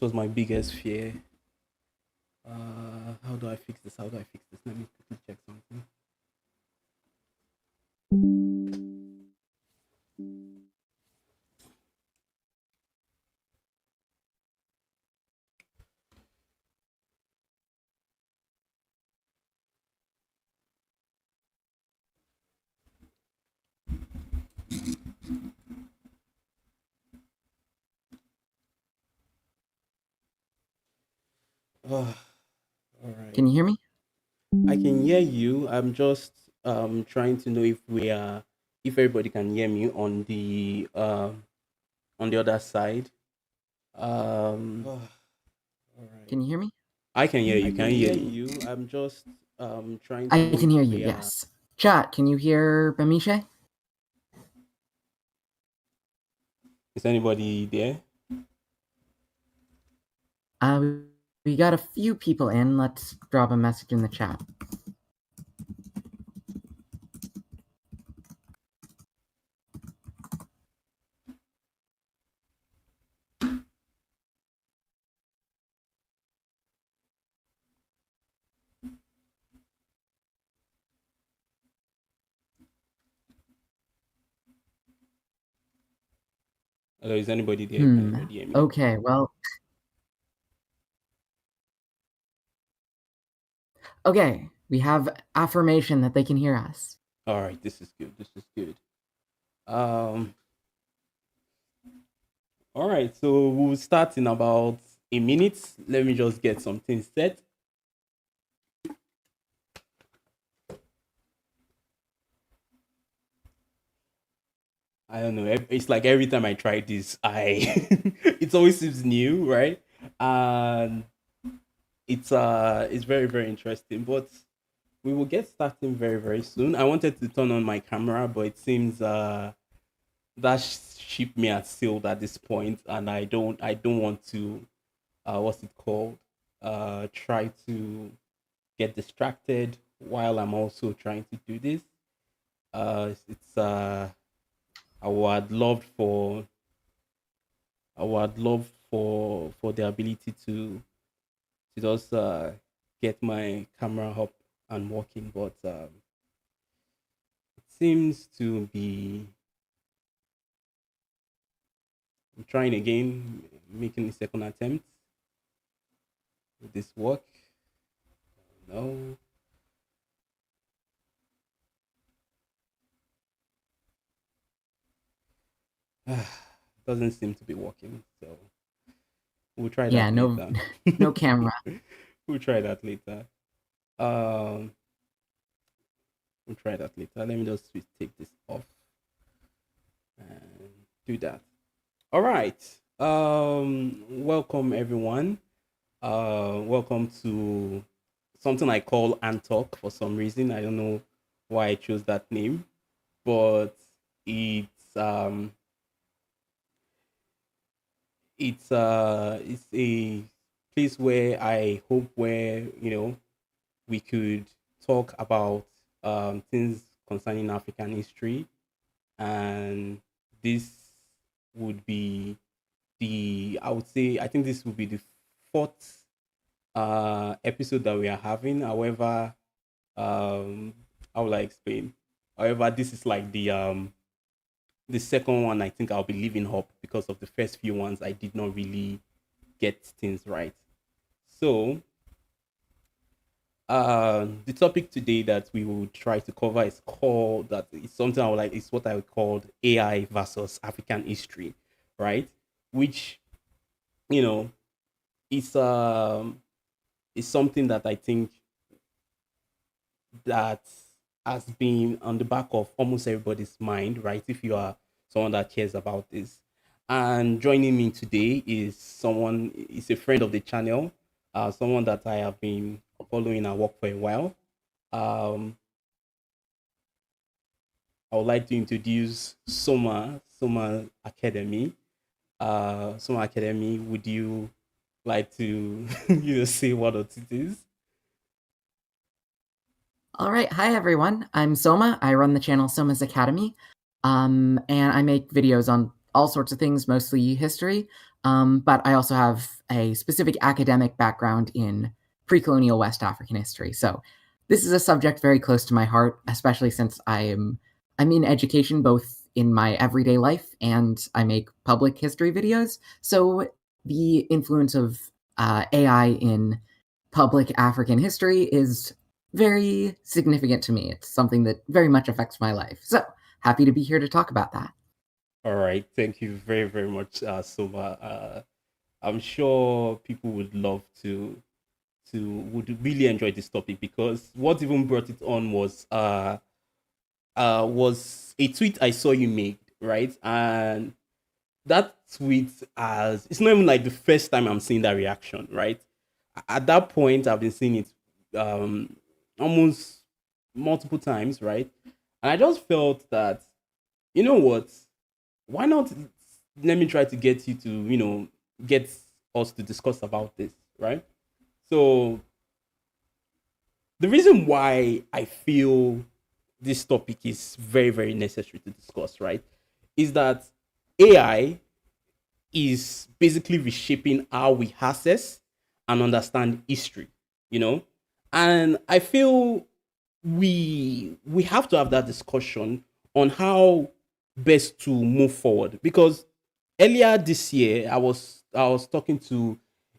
It was my biggest fear. How do I fix this? How do I fix this? Let me quickly check something. All right. Can you hear me? I can hear you. I'm just trying to know if everybody can hear me on the other side. All right. Can you hear me? I can hear I you. can Can you hear hear you. you? I'm just trying to I know can if hear you, we are. yes. Chat, can you hear Bamishe? Is anybody there? Uh, we got a few people in. Let's drop a message in the chat. Hello, is anybody there? Can anybody hear me? Okay, well, okay. We have affirmation that they can hear us. All right, this is good. This is good. Um, all right, so we'll start in about a minute. Let me just get something set. I don't know. It's like every time I try this, I it always seems new, right? And it's very very interesting. But we will get starting very very soon. I wanted to turn on my camera, but it seems that ship me has sailed at this point, and I don't want to what's it called try to get distracted while I'm also trying to do this. It's I would love for I would love for the ability to just get my camera up and working, but it seems to be. I'm trying again, making a second attempt. Will this work? No. Doesn't seem to be working. So we'll try Yeah, that no, later. no camera. We'll try that later. Um, we'll try that later. Let me just take this off and do that. All right. Welcome everyone. Welcome to something I call Antalk for some reason. I don't know why I chose that name, but it's um it's a place where I hope where we could talk about things concerning African history, and this would be I would say I think this would be the fourth episode that we are having. However, how will I explain? However, this is like the second one. I think I'll be leaving up because of the first few ones I did not really get things right. So the topic today that we will try to cover is called that it's something I would like it's what I would call AI versus African history, right? Which you know is something that I think that has been on the back of almost everybody's mind, right? If you are someone that cares about this. And joining me today is a friend of the channel, someone that I have been following and work for a while. Um, I would like to introduce Soma Academy. Soma Academy, would you like to say what it is? All right, hi everyone. I'm Soma. I run the channel Soma's Academy, and I make videos on all sorts of things, mostly history. But I also have a specific academic background in pre-colonial West African history. So this is a subject very close to my heart, especially since I'm in education both in my everyday life and I make public history videos. So the influence of AI in public African history is very significant to me. It's something that very much affects my life. So happy to be here to talk about that. All right, thank you very, very much, Soma. I'm sure people would love to would really enjoy this topic because what even brought it on was a tweet I saw you made, right? And that tweet, as it's not even like the first time I'm seeing that reaction, right? At that point, I've been seeing it almost multiple times, right? And I just felt that, you know what? Why not let me try to get you to, get us to discuss about this, right? So the reason why I feel this topic is very, very necessary to discuss, right, is that AI is basically reshaping how we access and understand history, you know? And I feel we have to have that discussion on how best to move forward because earlier this year I was talking to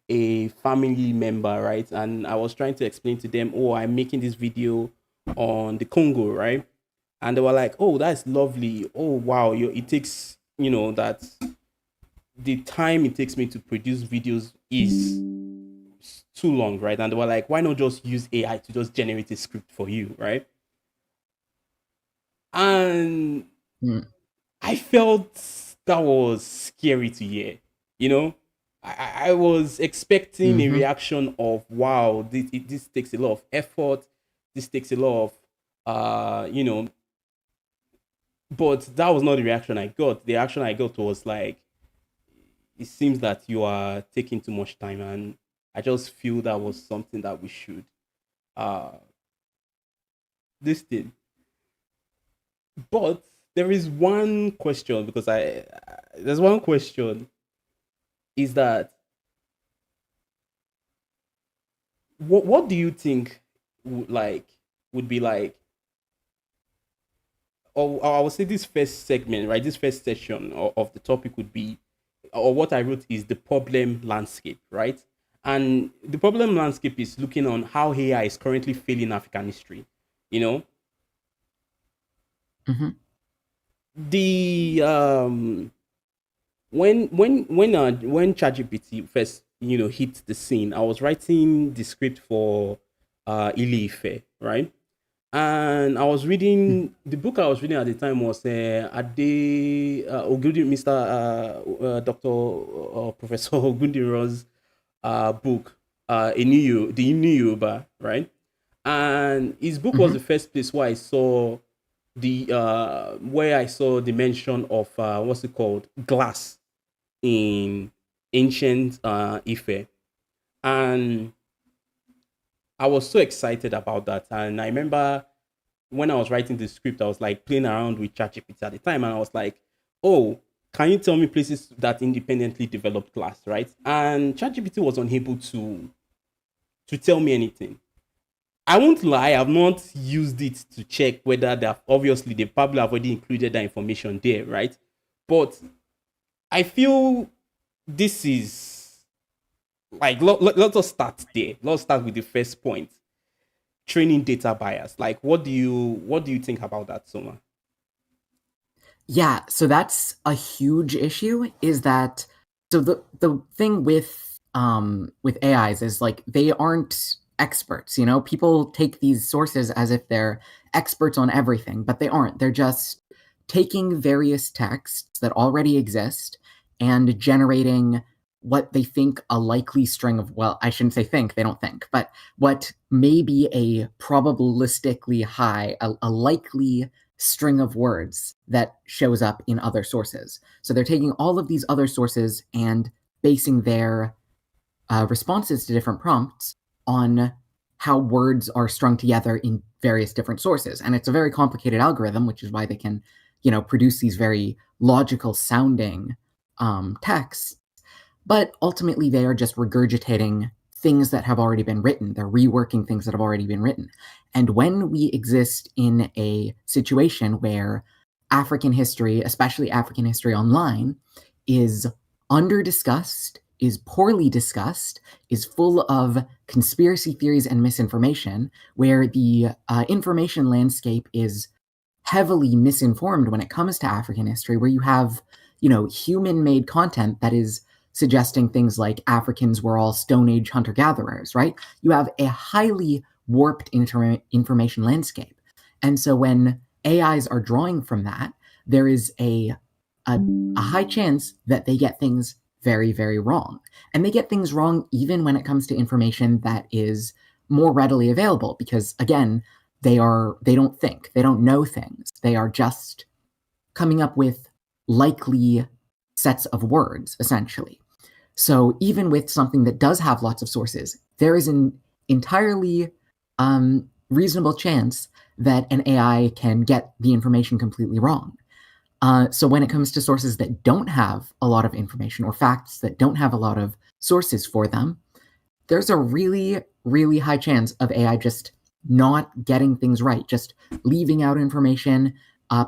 a family member, right? And I was trying to explain to them, oh, I'm making this video on the Congo, right? And they were like, oh, that's lovely. Oh, wow, it takes, that the time it takes me to produce videos is too long, right? And they were like, why not just use AI to just generate a script for you, right? And Mm. I felt that was scary to hear. You know, I was expecting a Mm-hmm. reaction of, wow, this takes a lot of effort. This takes a lot of, but that was not the reaction I got. The reaction I got was like, it seems that you are taking too much time. And I just feel that was something that we should, uh, this thing. But there is one question because there's one question is that what do you think would be like, or I would say this first segment, right, this first session of the topic would be, or what I wrote is the problem landscape, right? And the problem landscape is looking on how AI is currently failing African history. You know, Mm-hmm. the when ChatGPT first hit the scene, I was writing the script for Ile Ife, right? And I was reading the book I was reading at the time was Ade Ogundi, Mr. Doctor Professor Ogundiro's book, the New Yoruba, right? And his book was Mm-hmm. the first place where I saw the mention of what's it called, glass in ancient Ife, and I was so excited about that. And I remember when I was writing the script, I was like playing around with ChatGPT at the time, and I was like, "Oh, can you tell me places that independently developed glass, right?" And ChatGPT was unable to tell me anything. I won't lie, I've not used it to check whether they probably have already included that information there, right? But I feel this is like let us start there. Let's start with the first point: training data bias. Like, what do you think about that, Soma? Yeah, so that's a huge issue is that so the thing with AIs is like they aren't experts, you know? People take these sources as if they're experts on everything, but they aren't. They're just taking various texts that already exist and generating what they think a likely string of, well, I shouldn't say think, they don't think, but what may be a probabilistically high, a likely string of words that shows up in other sources. So they're taking all of these other sources and basing their responses to different prompts on how words are strung together in various different sources. And it's a very complicated algorithm, which is why they can, produce these very logical sounding texts. but ultimately they are just regurgitating things that have already been written. They're reworking things that have already been written. And when we exist in a situation where African history, especially African history online, is under discussed, is poorly discussed, is full of conspiracy theories and misinformation, where the information landscape is heavily misinformed when it comes to African history, where you have, human made content that is suggesting things like Africans were all Stone Age hunter gatherers, right? You have a highly warped information landscape. And so when AIs are drawing from that, there is a high chance that they get things very, very wrong. And they get things wrong even when it comes to information that is more readily available because, again, they don't think, they don't know things. They are just coming up with likely sets of words, essentially. So even with something that does have lots of sources, there is an entirely reasonable chance that an AI can get the information completely wrong. So when it comes to sources that don't have a lot of information or facts that don't have a lot of sources for them, there's a really, really high chance of AI just not getting things right, just leaving out information,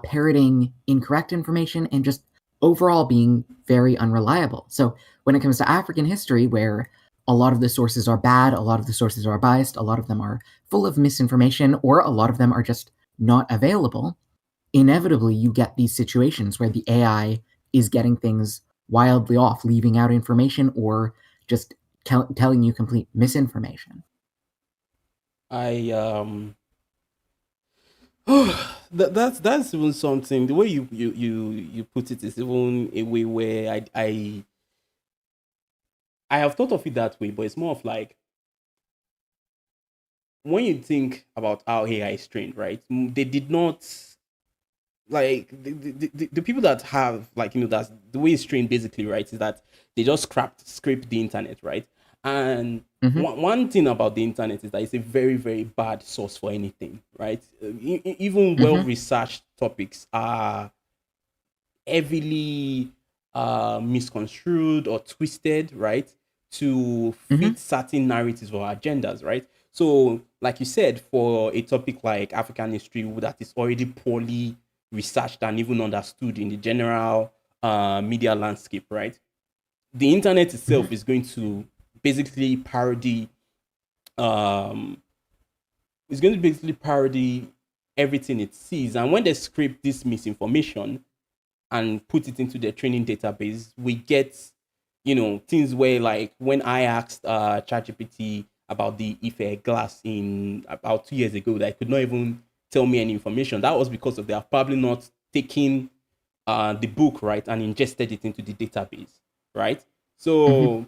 parroting incorrect information, and just overall being very unreliable. So when it comes to African history, where a lot of the sources are bad, a lot of the sources are biased, a lot of them are full of misinformation, or a lot of them are just not available, inevitably you get these situations where the AI is getting things wildly off, leaving out information or just telling you complete misinformation. I that's even something. The way you put it is even a way where I have thought of it that way, but it's more of like when you think about how AI is trained, right? They did not like the people that have like that's the way it's trained basically, right? Is that they just scrape the internet, right? And Mm-hmm. one thing about the internet is that it's a very very bad source for anything, right? Even well Mm-hmm. researched topics are heavily misconstrued or twisted, right, to Mm-hmm. fit certain narratives or agendas, right? So, like you said, for a topic like African history that is already poorly researched and even understood in the general media landscape, right? The internet Mm-hmm. itself is going to basically parody um, it's going to basically parody everything it sees. And when they scrape this misinformation, and put it into their training database, we get, things where like when I asked ChatGPT about the Ife glass in about 2 years ago, that it could not even tell me any information. That was because of they have probably not taken the book right and ingested it into the database, right? Mm-hmm. So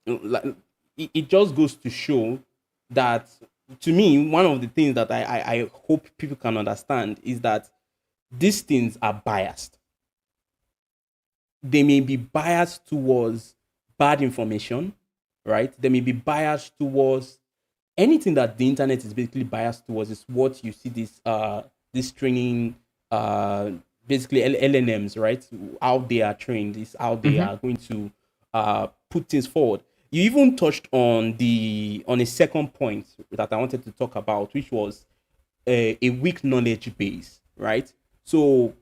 like, it just goes to show that to me, one of the things that I hope people can understand is that these things are biased. They may be biased towards bad information, right? They may be biased towards anything that the internet is basically biased towards is what you see this training uh basically LNMs, right? How they are trained is how they Mm-hmm. are going to put things forward. You even touched on a second point that I wanted to talk about, which was a weak knowledge base, right? So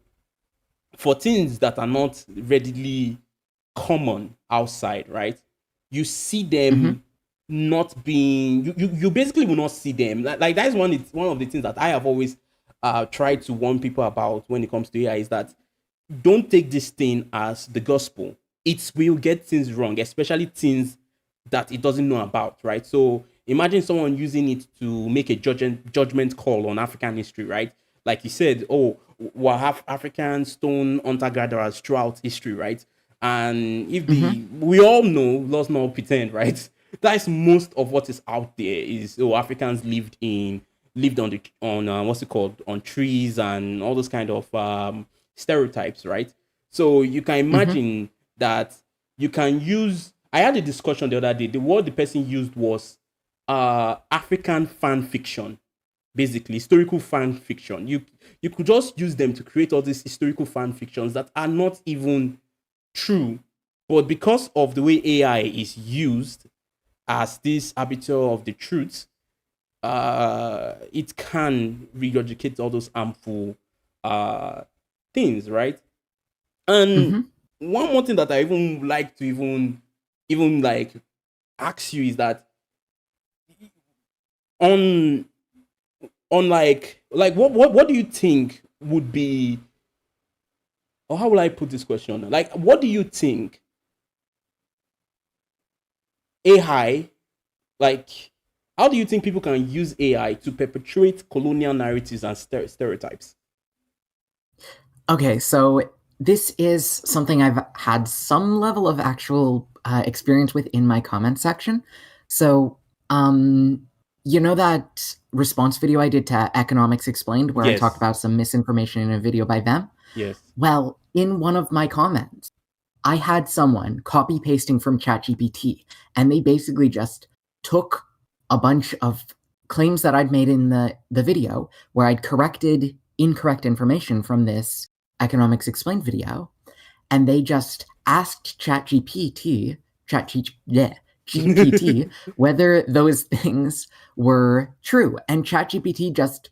for things that are not readily common outside, right? You see Mm-hmm. them not being you basically will not see them. Like that is one of the things that I have always tried to warn people about when it comes to AI is that don't take this thing as the gospel. It will get things wrong, especially things that it doesn't know about, right? So imagine someone using it to make a judgment call on African history, right? Like you said, oh, we'll have African stone hunter gatherers throughout history, right? And if Mm-hmm. we all know, let's not pretend, right? That's most of what is out there is Africans lived on the on what's it called on trees and all those kind of stereotypes, right? So you can Mm-hmm. imagine that you can use. I had a discussion the other day. The word the person used was African fan fiction, basically historical fan fiction. You could just use them to create all these historical fan fictions that are not even true But because of the way AI is used as this arbiter of the truth, it can regurgitate all those harmful uh, things, right? And Mm-hmm. one more thing that I even like to even like ask you is that on like what do you think would be, or how will I put this question? Like, what do you think AI, like, how do you think people can use AI to perpetuate colonial narratives and stereotypes? Okay, so this is something I've had some level of actual experience with in my comment section. So, um, you know that response video I did to Economics Explained, where I talked Yes, about some misinformation in a video by them? yes. Well, in one of my comments, I had someone copy pasting from ChatGPT, and they basically just took a bunch of claims that I'd made in the video where I'd corrected incorrect information from this Economics Explained video, and they just asked GPT whether those things were true. And ChatGPT just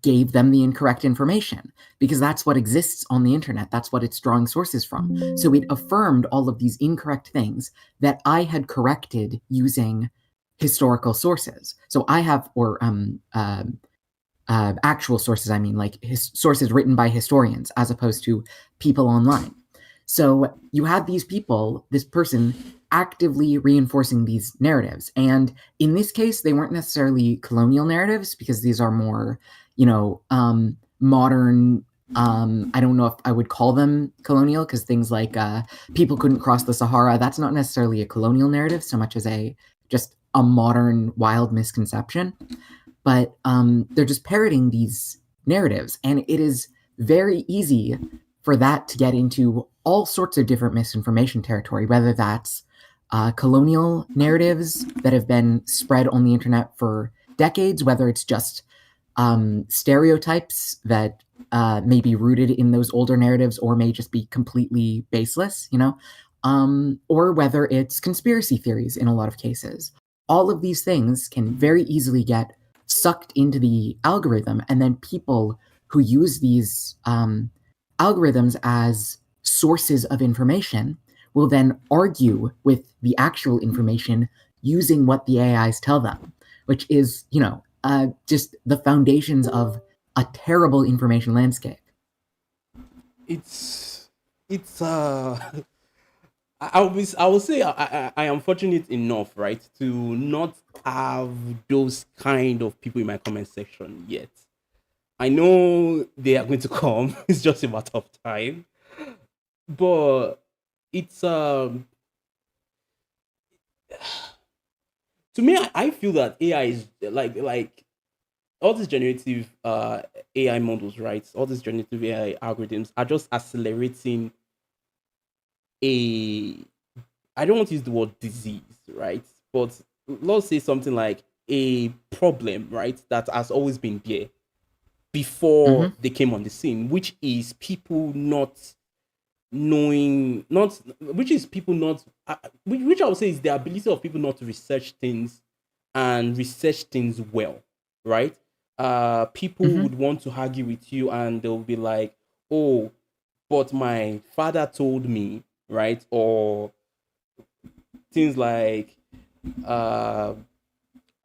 gave them the incorrect information because that's what exists on the internet. That's what it's drawing sources from. So it affirmed all of these incorrect things that I had corrected using historical sources. So I have, or actual sources, I mean, like sources written by historians as opposed to people online. So you had these people, this person actively reinforcing these narratives. And in this case, they weren't necessarily colonial narratives because these are more, modern. I don't know if I would call them colonial because things like people couldn't cross the Sahara, that's not necessarily a colonial narrative so much as a just a modern wild misconception, but they're just parroting these narratives, and it is very easy for that to get into all sorts of different misinformation territory, whether that's colonial narratives that have been spread on the internet for decades, whether it's just stereotypes that may be rooted in those older narratives or may just be completely baseless, or whether it's conspiracy theories in a lot of cases. All of these things can very easily get sucked into the algorithm, and then people who use these algorithms as sources of information will then argue with the actual information using what the AIs tell them, which is, just the foundations of a terrible information landscape. It's it's I will say I am fortunate enough, right, to not have those kind of people in my comment section yet. I know they are going to come. It's just a matter of time. But it's to me, I feel that AI is like all these generative AI models, right? All these generative AI algorithms are just accelerating a, I don't want to use the word disease, right? But let's say something like a problem, right? That has always been there before Mm-hmm. they came on the scene, which is people not knowing, not which is people not, which I would say is the ability of people not to research things and research things well, right? People Mm-hmm. would want to argue with you, and they'll be like, "Oh, but my father told me," right? Or things like, uh,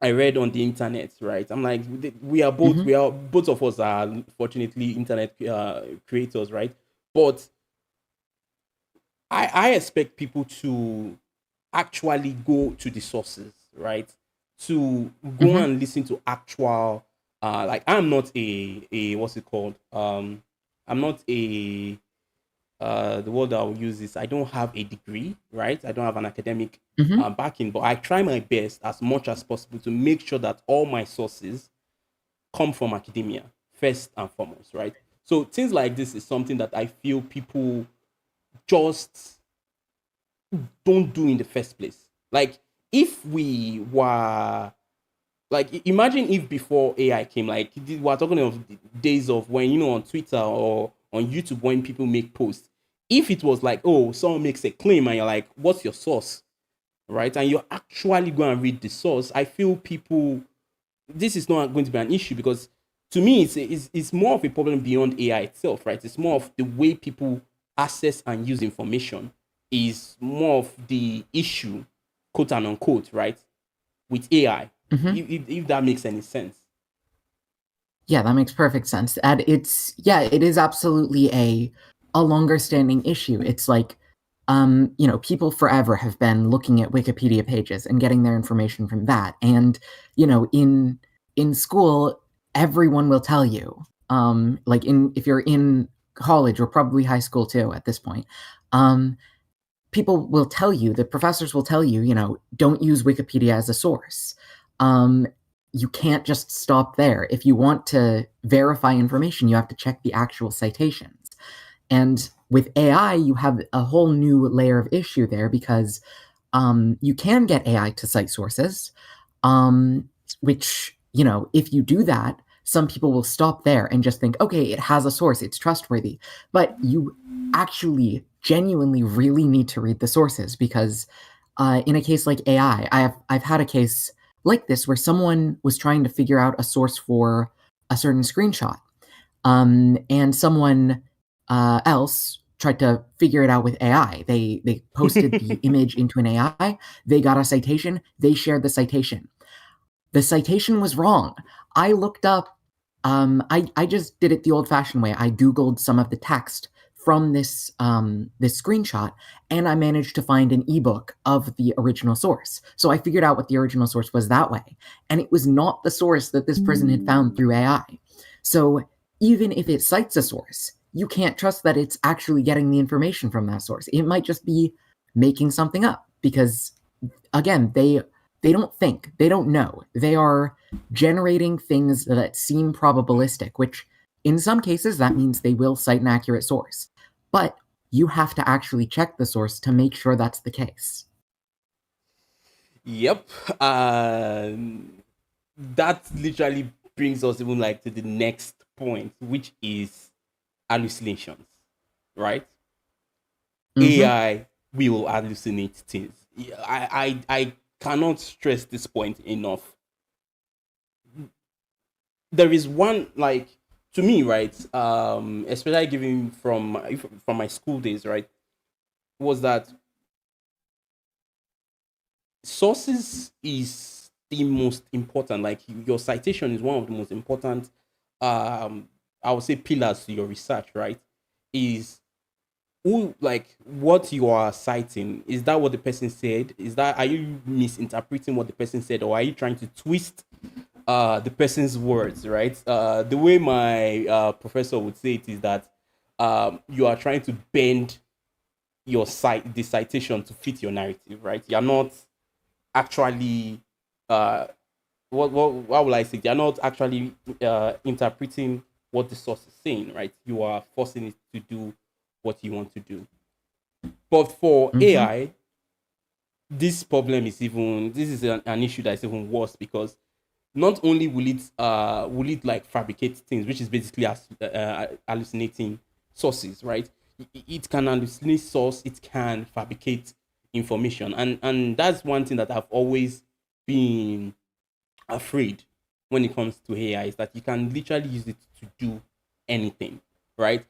I read on the internet, right? I'm like, Mm-hmm. we are both of us are fortunately internet creators, right? But I expect people to actually go to the sources, right? To go Mm-hmm. and listen to actual, like, I'm not a what's it called? I'm not a the word I'll use is, I don't have a degree, right? I don't have an academic Mm-hmm. backing, but I try my best as much as possible to make sure that all my sources come from academia first and foremost, right? So things like this is something that I feel people just don't do in the first place. Like, if we were, like, imagine if before AI came, like, we're talking of the days of when, on Twitter or on YouTube, when people make posts. If it was like, oh, someone makes a claim and you're like, what's your source, right? And you're actually going to read the source, I feel people, this is not going to be an issue, because to me, it's more of a problem beyond AI itself, right? It's more of the way people access and use information is more of the issue, quote and unquote, right? With AI, Hmm. if that makes any sense. Yeah, that makes perfect sense. And it's yeah, it is absolutely a longer standing issue. It's like people forever have been looking at Wikipedia pages and getting their information from that. And, in school, everyone will tell you, like in if you're in college or probably high school too at this point, um, people will tell you, the professors will tell you, don't use Wikipedia as a source. Um, you can't just stop there. If you want to verify information, you have to check the actual citations. And with AI, you have a whole new layer of issue there because you can get AI to cite sources, which, if you do that, some people will stop there and just think, okay, it has a source, it's trustworthy. But you actually genuinely really need to read the sources because in a case like AI, I've had a case like this where someone was trying to figure out a source for a certain screenshot, and someone else tried to figure it out with AI. They posted the image into an AI. They got a citation. They shared the citation. The citation was wrong. I looked up. I just did it the old-fashioned way. I googled some of the text from this screenshot, and I managed to find an ebook of the original source. So I figured out what the original source was that way, and it was not the source that this person had found through AI. So even if it cites a source, you can't trust that it's actually getting the information from that source. It might just be making something up because again, they don't think, they don't know. They are generating things that seem probabilistic, which in some cases that means they will cite an accurate source. But you have to actually check the source to make sure that's the case. Yep. That literally brings us even like to the next point, which is hallucinations, right? Mm-hmm. AI will hallucinate things. Yeah, I cannot stress this point enough. There is one, like, to me, right? Especially given from my school days, right? Was that sources is the most important. Like, your citation is one of the most important, um I would say, pillars to your research, right? Is who, like, what you are citing, is that what the person said? Is that, are you misinterpreting what the person said, or are you trying to twist the person's words, right? The way my professor would say it is that you are trying to bend the citation to fit your narrative, right? You're not actually uh what will I say? You're not actually interpreting what the source is saying, right? You are forcing it to do what you want to do. But for Mm-hmm. AI, this is an issue that is even worse, because not only will it like fabricate things, which is basically hallucinating sources, right? It can hallucinate source, it can fabricate information, and that's one thing that I've always been afraid when it comes to AI, is that you can literally use it to do anything, right?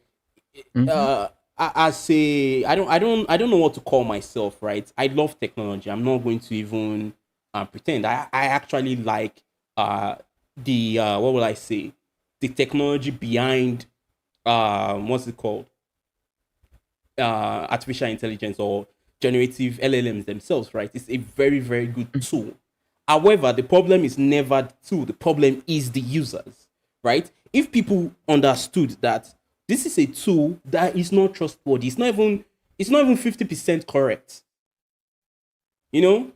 Mm-hmm. uh I say, I don't know what to call myself, right? I love technology. I'm not going to even pretend. I actually like the what will I say, the technology behind what's it called, artificial intelligence or generative LLMs themselves, right? It's a very, very good tool. However, the problem is never the tool, the problem is the users, right? If people understood that this is a tool that is not trustworthy, it's not even 50% correct, you know?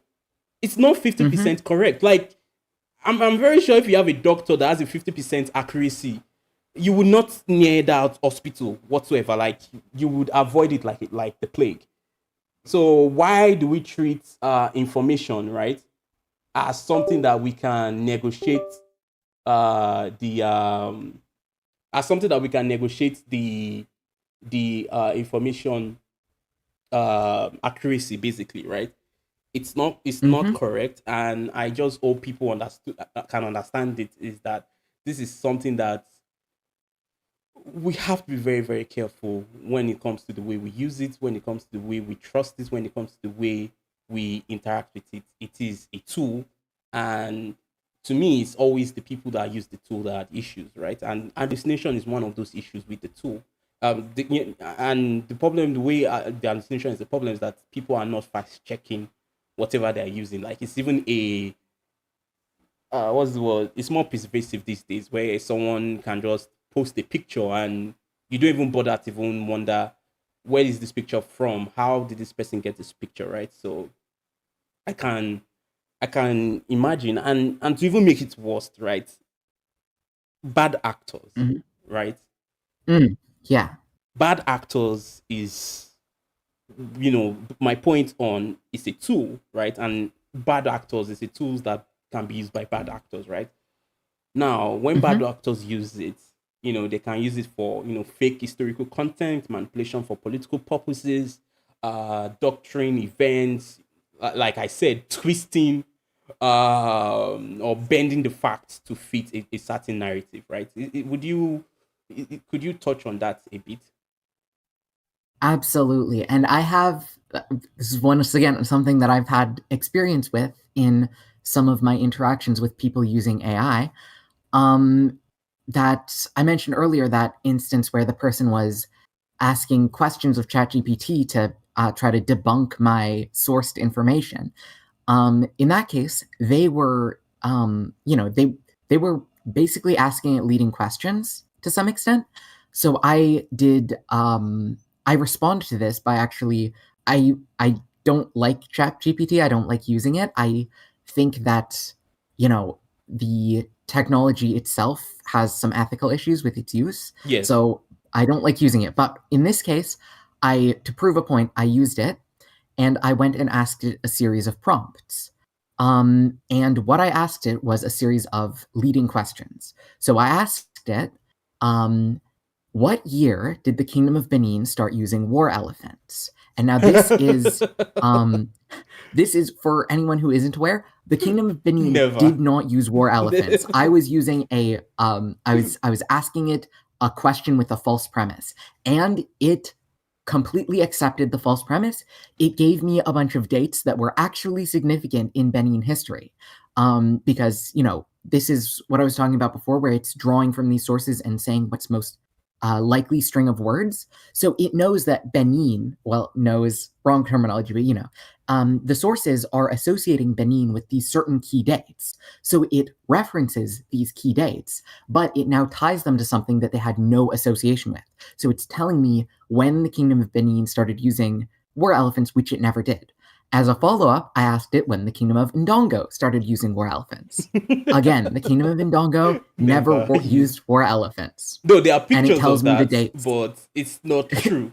It's not Mm-hmm. 50% correct. Like, I'm very sure if you have a doctor that has a 50% accuracy, you would not near that hospital whatsoever. Like, you would avoid it like the plague. So why do we treat information, right, as something that we can negotiate the as something that we can negotiate the information accuracy, basically, right? It's not Mm-hmm. correct, and I just hope people understood can understand it. Is that this is something that we have to be very, very careful when it comes to the way we use it, when it comes to the way we trust it, when it comes to the way we interact with it. It is a tool, and to me, it's always the people that use the tool that are issues, right? And hallucination is one of those issues with the tool. And the problem, the way the hallucination is the problem, is that people are not fast checking whatever they're using. Like it's even a what's the word? It's more pervasive these days, where someone can just post a picture and you don't even bother to even wonder where is this picture from? How did this person get this picture, right? So I can I can imagine, and to even make it worse, right? Bad actors, Mm-hmm. right? Mm. Yeah. Bad actors is, my point on, is a tool, right? And bad actors is a tools that can be used by bad actors, right? Now, when bad Mm-hmm. actors use it, they can use it for, fake historical content, manipulation for political purposes, doctrine, events, like I said, twisting, or bending the facts to fit a certain narrative, right? Could you touch on that a bit? Absolutely. And I have, this is once again something that I've had experience with in some of my interactions with people using AI. Um, that I mentioned earlier, that instance where the person was asking questions of ChatGPT to try to debunk my sourced information. In that case, they were basically asking it leading questions to some extent. So I responded to this by actually, I don't like ChatGPT. I don't like using it. I think that, the technology itself has some ethical issues with its use. Yes. So I don't like using it. But in this case, to prove a point, I used it and I went and asked it a series of prompts. And what I asked it was a series of leading questions. So I asked it, um, what year did the Kingdom of Benin start using war elephants? And now um, this is for anyone who isn't aware. The Kingdom of Benin Never. did not use war elephants. I was using I was asking it a question with a false premise, and it completely accepted the false premise. It gave me a bunch of dates that were actually significant in Benin history, because this is what I was talking about before, where it's drawing from these sources and saying what's most likely string of words. So it knows that Benin, well, knows wrong terminology, but the sources are associating Benin with these certain key dates. So it references these key dates, but it now ties them to something that they had no association with. So it's telling me when the Kingdom of Benin started using war elephants, which it never did. As a follow up, I asked it when the Kingdom of Ndongo started using war elephants. Again, the Kingdom of Ndongo never Never used. used war elephants. No, there are And it pictures tells of me the that, dates. but it's not true.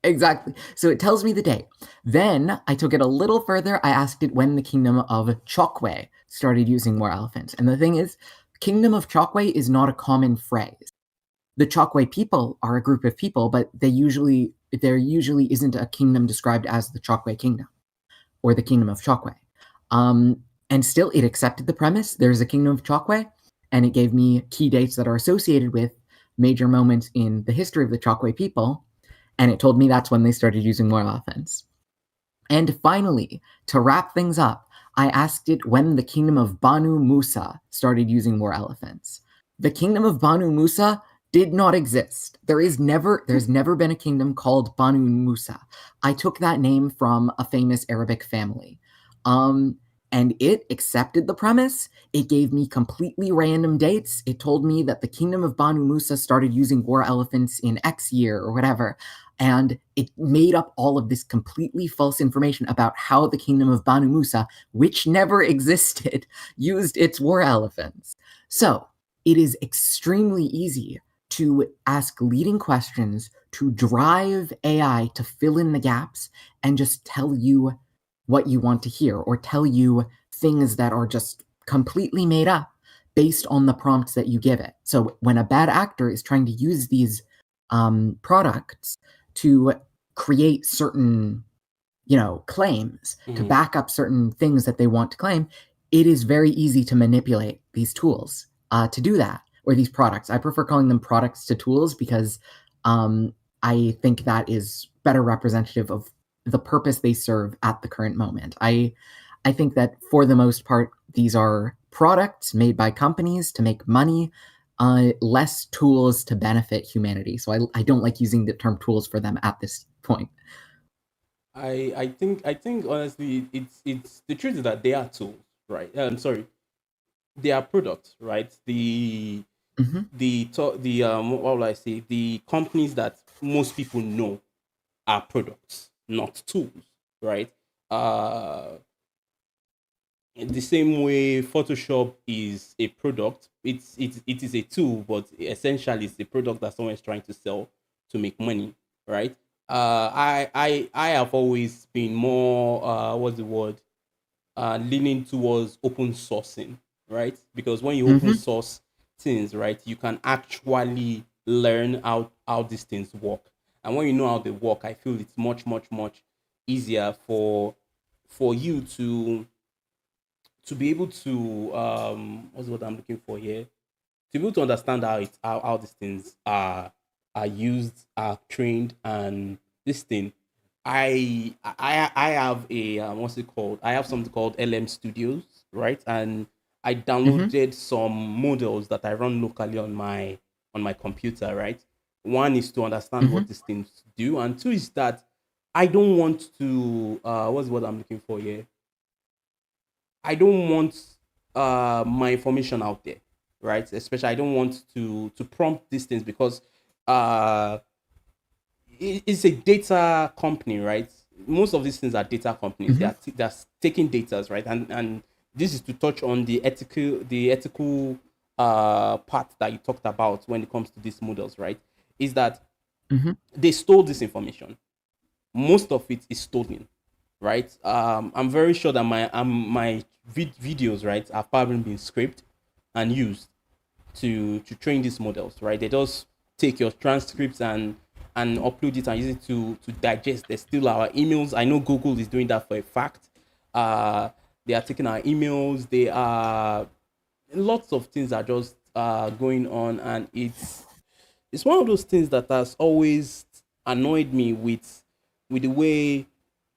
Exactly. So it tells me the date. Then I took it a little further. I asked it when the Kingdom of Chokwe started using war elephants. And the thing is, Kingdom of Chokwe is not a common phrase. The Chokwe people are a group of people, but there usually isn't a kingdom described as the Chokwe Kingdom or the Kingdom of Chokwe. And still, it accepted the premise. There's a Kingdom of Chokwe, and it gave me key dates that are associated with major moments in the history of the Chokwe people, and it told me that's when they started using war elephants. And finally, to wrap things up, I asked it when the kingdom of Banu Musa started using war elephants. The kingdom of Banu Musa did not exist. There's never been a kingdom called Banu Musa. I took that name from a famous Arabic family. Um, and it accepted the premise. It gave me completely random dates. It told me that the kingdom of Banu Musa started using war elephants in X year or whatever. And it made up all of this completely false information about how the kingdom of Banu Musa, which never existed, used its war elephants. So it is extremely easy to ask leading questions, to drive AI to fill in the gaps and just tell you what you want to hear, or tell you things that are just completely made up based on the prompts that you give it. So when a bad actor is trying to use these products to create certain, claims to Mhm. back up certain things that they want to claim, it is very easy to manipulate these tools to do that, or these products. I prefer calling them products to tools because um, I think that is better representative of the purpose they serve at the current moment. I think that for the most part, these are products made by companies to make money, less tools to benefit humanity. So I don't like using the term tools for them at this point. I think honestly, it's the truth is that they are tools, right? Sorry, they are products, right? Hmm. What will I say? The companies that most people know are products, not tools, right? Uh, in the same way, Photoshop is a product. It is a tool, but essentially it's a product that someone is trying to sell to make money, right? I have always been more what's the word, leaning towards open sourcing, right? Because when you open Hmm. source things, right, you can actually learn how these things work. And when you know how they work, I feel it's much easier for you to be able to what's what I'm looking for here, to be able to understand how these things are used, are trained, and this thing. I have a what's it called? I have something called LM Studios, right? And I Hmm. downloaded some models that I run locally on my computer, right? One is to understand what Hmm. these things do, and two is that I don't want to what's what I'm looking for here. I don't want my information out there, right? Especially I don't want to prompt these things because uh it's a data company, right? Most of these things are data companies. Hmm. They're taking data, right? And this is to touch on the ethical part that you talked about when it comes to these models, right? Is that Hmm. they stole this information. Most of it is stolen, right? I'm very sure that my videos, right, have probably been scraped and used to train these models, right? They just take your transcripts and upload it and use it to digest. They steal our emails. I know Google is doing that for a fact. Uh, they are taking our emails. They are lots of things are just going on, and it's one of those things that has always annoyed me with the way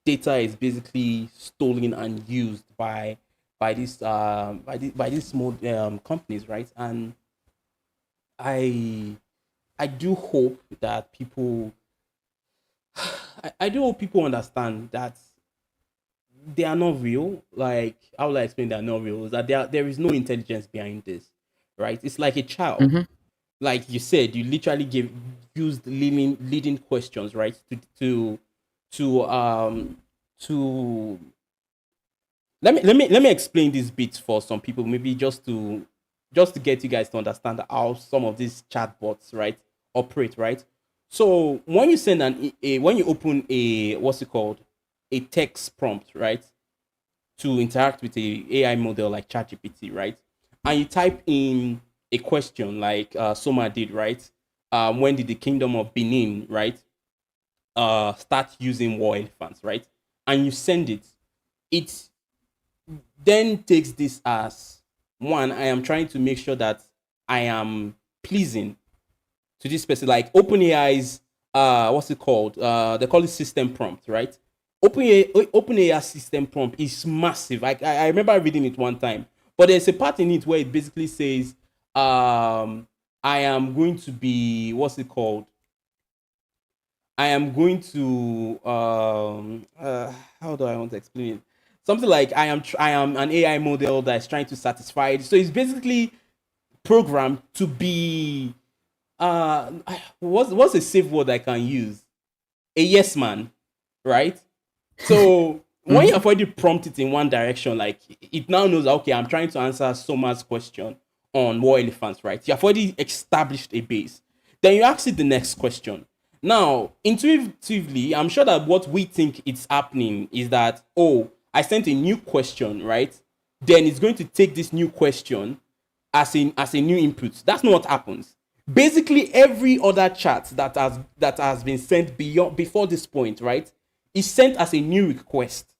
data is basically stolen and used by these small companies, right? And I I do hope that I do hope people understand that they are not real. Like how will I explain they are not real? Is that there is no intelligence behind this, right? It's like a child, Hmm. like you said, you literally used leading questions, right? To to let me explain this bit for some people, maybe just to get you guys to understand how some of these chatbots, right, operate, right? So when you send when you open a what's it called, a text prompt, right, to interact with a AI model like ChatGPT, right? And you type in a question like Soma did, right? When did the kingdom of Benin, right, start using war elephants, right? And you send it. It then takes this as one. I am trying to make sure that I am pleasing to this person, like OpenAI's what's it called? They call it system prompt, right? OpenAI system prompt is massive. I remember reading it one time, but there's a part in it where it basically says, I am going to be what's it called? I am going to how do I want to explain it? Something like I am an AI model that is trying to satisfy it. So it's basically programmed to be what's a safe word I can use? A yes man, right? So when you Hmm. have already prompted in one direction, like it now knows, okay, I'm trying to answer Soma's question on war elephants, right? You have already established a base. Then you ask it the next question. Now, intuitively, I'm sure that what we think it's happening is that, oh, I sent a new question, right? Then it's going to take this new question as a new input. That's not what happens. Basically, every other chat that has been sent beyond before this point, right, is sent as a new request.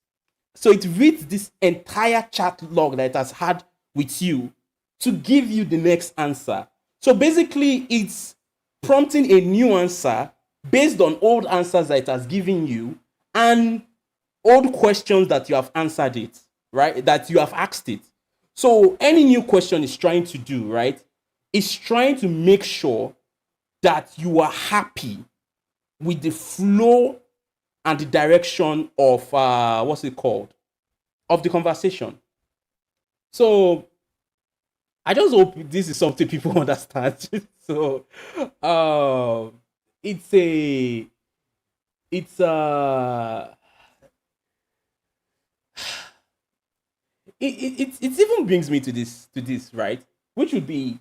So it reads this entire chat log that it has had with you to give you the next answer. So basically, it's prompting a new answer based on old answers that it has given you and old questions that you have answered it, right? That you have asked it. So any new question is trying to do, right? Is trying to make sure that you are happy with the flow and the direction of what's it called, of the conversation. So I just hope this is something people understand. So um it's a it's it even brings me to this, right, which would be,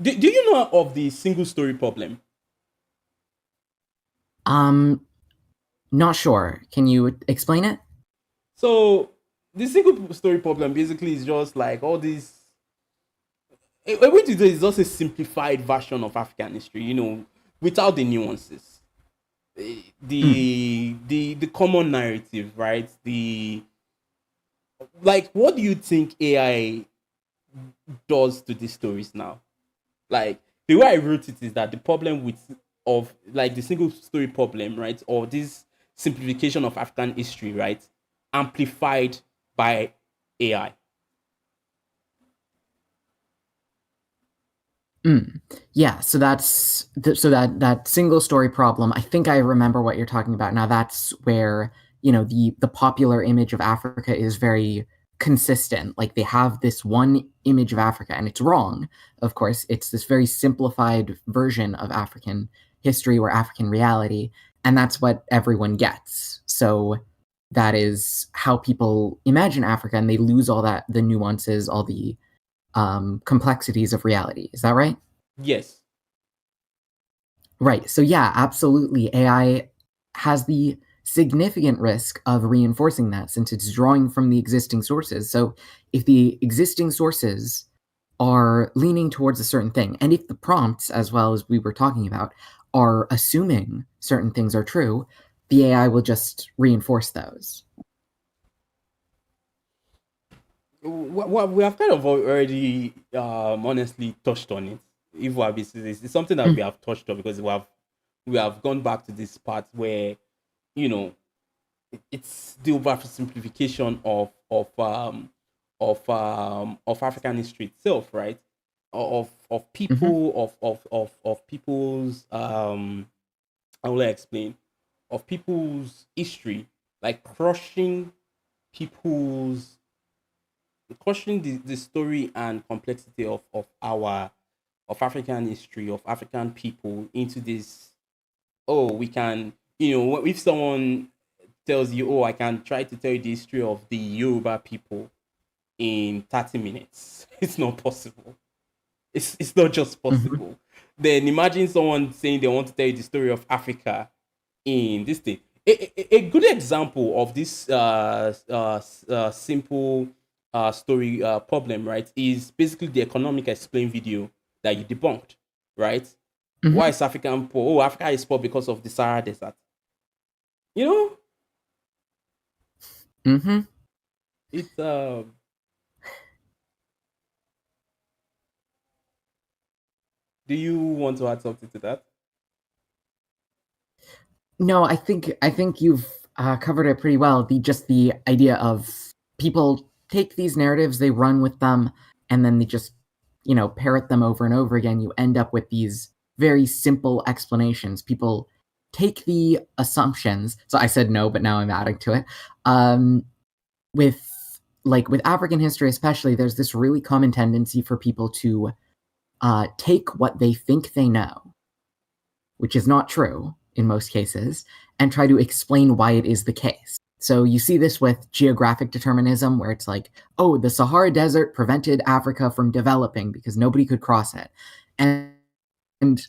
do you know of the single story problem? Um, Not sure. Can you explain it? So the single story problem basically is just like all these, what it is just a simplified version of African history, without the nuances. Mm. The common narrative, right? The Like, what do you think AI does to these stories now? Like, the way I wrote it is that the problem with of like the single story problem, right, or this simplification of African history, right, amplified by AI. Mm. Yeah, so so that single story problem. I think I remember what you're talking about. Now that's where, the popular image of Africa is very consistent. Like they have this one image of Africa and it's wrong. Of course, it's this very simplified version of African history or African reality, and that's what everyone gets. So that is how people imagine Africa, and they lose all that, the nuances, all the complexities of reality. Is that right? Yes. Right. So yeah, absolutely. AI has the significant risk of reinforcing that since it's drawing from the existing sources. So if the existing sources are leaning towards a certain thing, and if the prompts, as well as we were talking about, are assuming certain things are true, the AI will just reinforce those. Well, we have kind of already honestly touched on it. If we have, it's something that we Mm, have touched on because we have gone back to this part where, you know it's the oversimplification of African history itself, right? Of mhm, people, of people's, how will I explain, of people's history, like people's crushing the story and complexity of African history, of African people into this. Oh, we can, if someone tells you, oh, I can try to tell you the history of the Yoruba people in 30 minutes. It's not possible. It's not just mhm, possible. Then imagine someone saying they want to tell you the story of Africa in this thing. A good example of this simple story problem, right, is basically the economic explain video that you debunked, right? Why mhm, is African poor? Oh, Africa is poor because of the Sahara Desert. You know, mhm. it's Do you want to add something to that? No, I think you've covered it pretty well. The idea of people take these narratives, they run with them, and then they just parrot them over and over again. You end up with these very simple explanations. People take the assumptions. So I said no, but now I'm adding to it. Um, with with African history, especially, there's this really common tendency for people to take what they think they know, which is not true in most cases, and try to explain why it is the case. So you see this with geographic determinism, where it's like, oh, the Sahara Desert prevented Africa from developing because nobody could cross it. And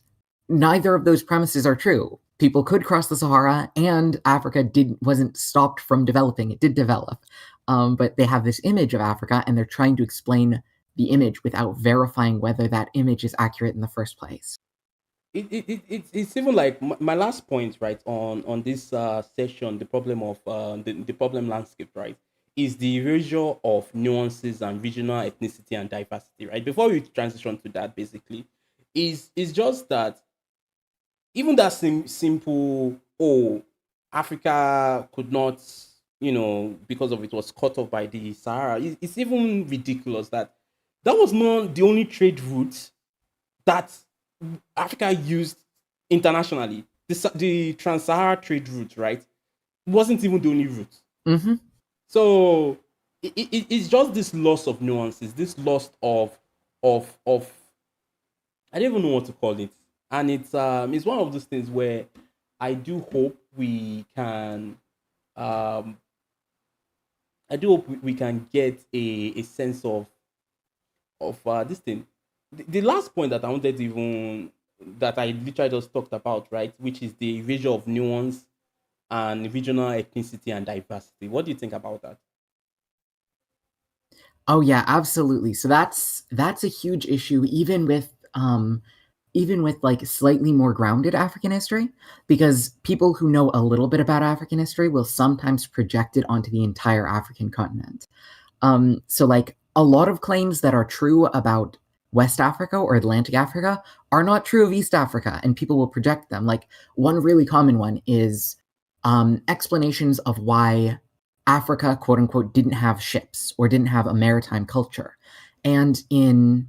neither of those premises are true. People could cross the Sahara, and Africa wasn't stopped from developing. It did develop, but they have this image of Africa, and they're trying to explain the image without verifying whether that image is accurate in the first place. It's even like my last point, right, on this session, the problem of the problem landscape, right, is the erasure of nuances and regional ethnicity and diversity, right. Before we transition to that, basically, is just that even that simple, oh, Africa could not, because of it was cut off by the Sahara. It's even ridiculous that that was not the only trade route that Africa used internationally. The Trans-Sahara trade route, right, wasn't even the only route. Mm-hmm. So it's just this loss of nuances, this loss of I don't even know what to call it, and it's one of those things where I do hope we can um I do hope we can get a sense of this thing. The last point that I wanted to even that I literally just talked about, right, which is the erasure of nuance and regional ethnicity and diversity. What do you think about that? Oh yeah, absolutely. So that's a huge issue, even with like slightly more grounded African history, because people who know a little bit about African history will sometimes project it onto the entire African continent. So like a lot of claims that are true about West Africa or Atlantic Africa are not true of East Africa, and people will project them. Like one really common one is explanations of why Africa, quote unquote, didn't have ships or didn't have a maritime culture, and in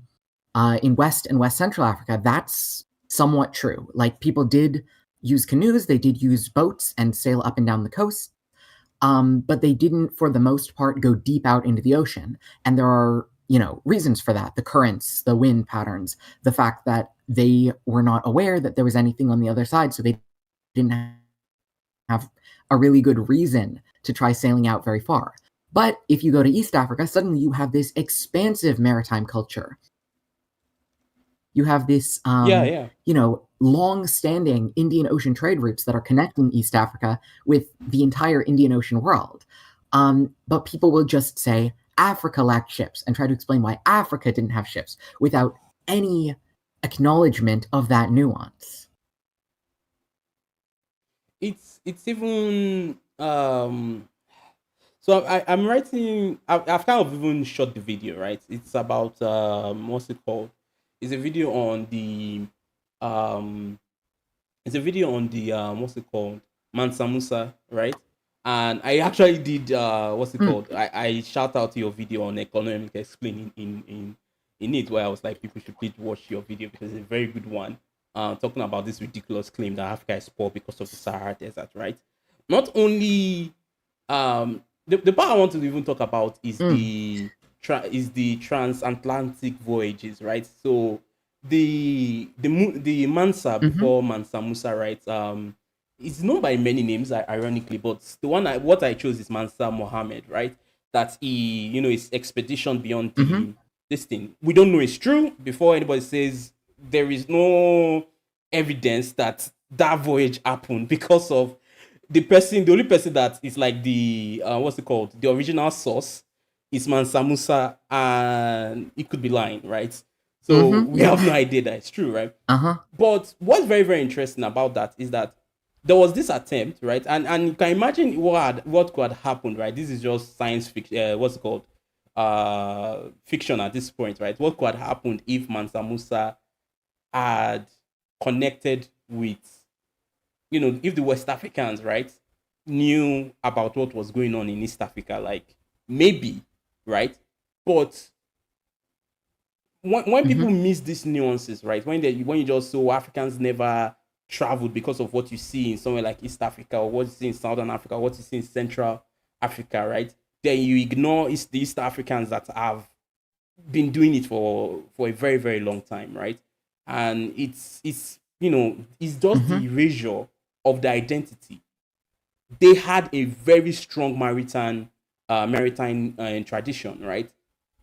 West and West Central Africa, that's somewhat true. Like people did use canoes, they did use boats and sail up and down the coast, but they didn't, for the most part, go deep out into the ocean. And there are, reasons for that: the currents, the wind patterns, the fact that they were not aware that there was anything on the other side, so they didn't have a really good reason to try sailing out very far. But if you go to East Africa, suddenly you have this expansive maritime culture. You have this, Yeah, yeah. long-standing Indian Ocean trade routes that are connecting East Africa with the entire Indian Ocean world. But people will just say Africa lacked ships and try to explain why Africa didn't have ships without any acknowledgement of that nuance. It's even so I'm writing. I've kind of even shot the video, right? It's about what's it called? It's a video on the um it's a video on the what's it called, Mansa Musa, right? And I actually did what's it Mm, called? I shout out to your video on economic explaining in it, where I was like, people should please watch your video because it's a very good one. Talking about this ridiculous claim that Africa is poor because of the Sahara Desert, right? Not only the part I want to even talk about is mm, the transatlantic voyages, right? So the Mansa mm-hmm, before Mansa Musa, right? It's known by many names, ironically, but the one what I chose is Mansa Mohammed, right? That he, his expedition beyond mm-hmm, the this thing. We don't know it's true. Before anybody says, there is no evidence that that voyage happened because of the only person that is like the what's it called, the original source is Mansa Musa, and it could be lying, right? So mm-hmm, we yep, have no idea that it's true, right? uh-huh, But what's very, very interesting about that is that there was this attempt, right? And you can imagine what could have happened, right? This is just science fiction. What's it called? Fiction at this point, right? What could have happened if Mansa Musa had connected with, if the West Africans, right, knew about what was going on in East Africa, like maybe, right? But when mm-hmm, people miss these nuances, right? When you just so Africans never traveled because of what you see in somewhere like East Africa, or what you see in Southern Africa, what you see in Central Africa, right? Then you ignore the East Africans that have been doing it for a very, very long time, right? And it's just mm-hmm, the erasure of the identity. They had a very strong maritime tradition, right?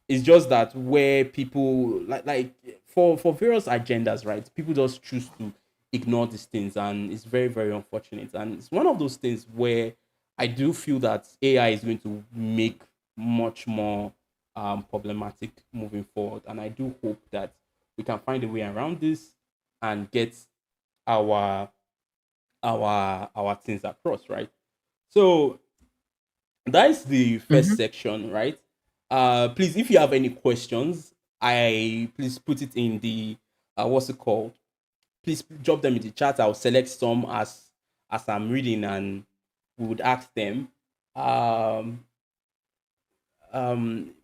It's just that where people like for various agendas, right? People just choose to ignore these things, and it's very, very unfortunate. And it's one of those things where I do feel that AI is going to make much more. problematic moving forward. And I do hope that we can find a way around this and get our our things across, right? So that is the first Mhm. section, right? Please, if you have any questions, I please put it in the what's it called? Please drop them in the chat. I'll select some as I'm reading, and we would ask them. Um, um,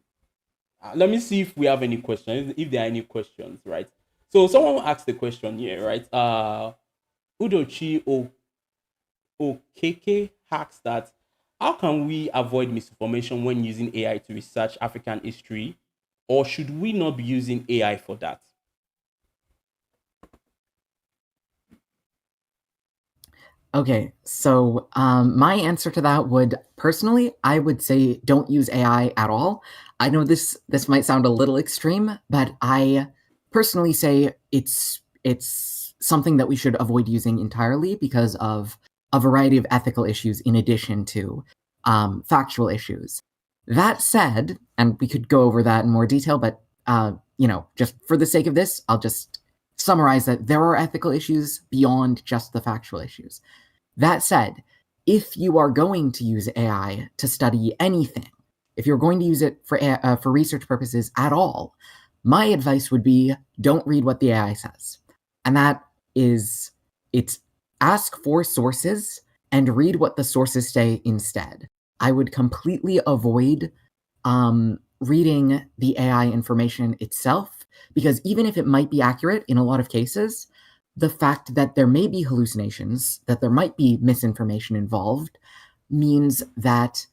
Let me see if we have any questions. If there are any questions, right? So someone asked the question here, right? Udochi Okeke asks that how can we avoid misinformation when using AI to research African history, or should we not be using AI for that? Okay, so my answer to that would personally, I would say don't use AI at all. I know this might sound a little extreme, but I personally say it's something that we should avoid using entirely because of a variety of ethical issues in addition to factual issues. That said, and we could go over that in more detail, but just for the sake of this, I'll just summarize that there are ethical issues beyond just the factual issues. That said, if you are going to use AI to study anything, if you're going to use it for research purposes at all, my advice would be don't read what the AI says, and that is it's ask for sources and read what the sources say instead. I would completely avoid reading the AI information itself because even if it might be accurate in a lot of cases, the fact that there may be hallucinations, that there might be misinformation involved, means that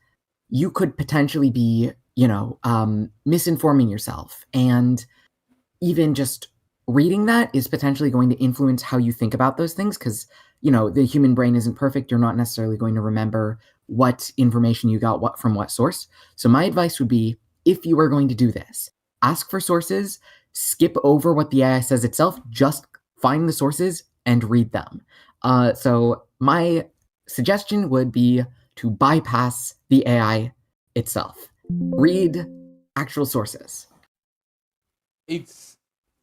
you could potentially be, misinforming yourself. And even just reading that is potentially going to influence how you think about those things because, the human brain isn't perfect. You're not necessarily going to remember what information you got from what source. So, my advice would be if you are going to do this, ask for sources, skip over what the AI says itself, just find the sources and read them. So, my suggestion would be to bypass the AI itself. Read actual sources. It's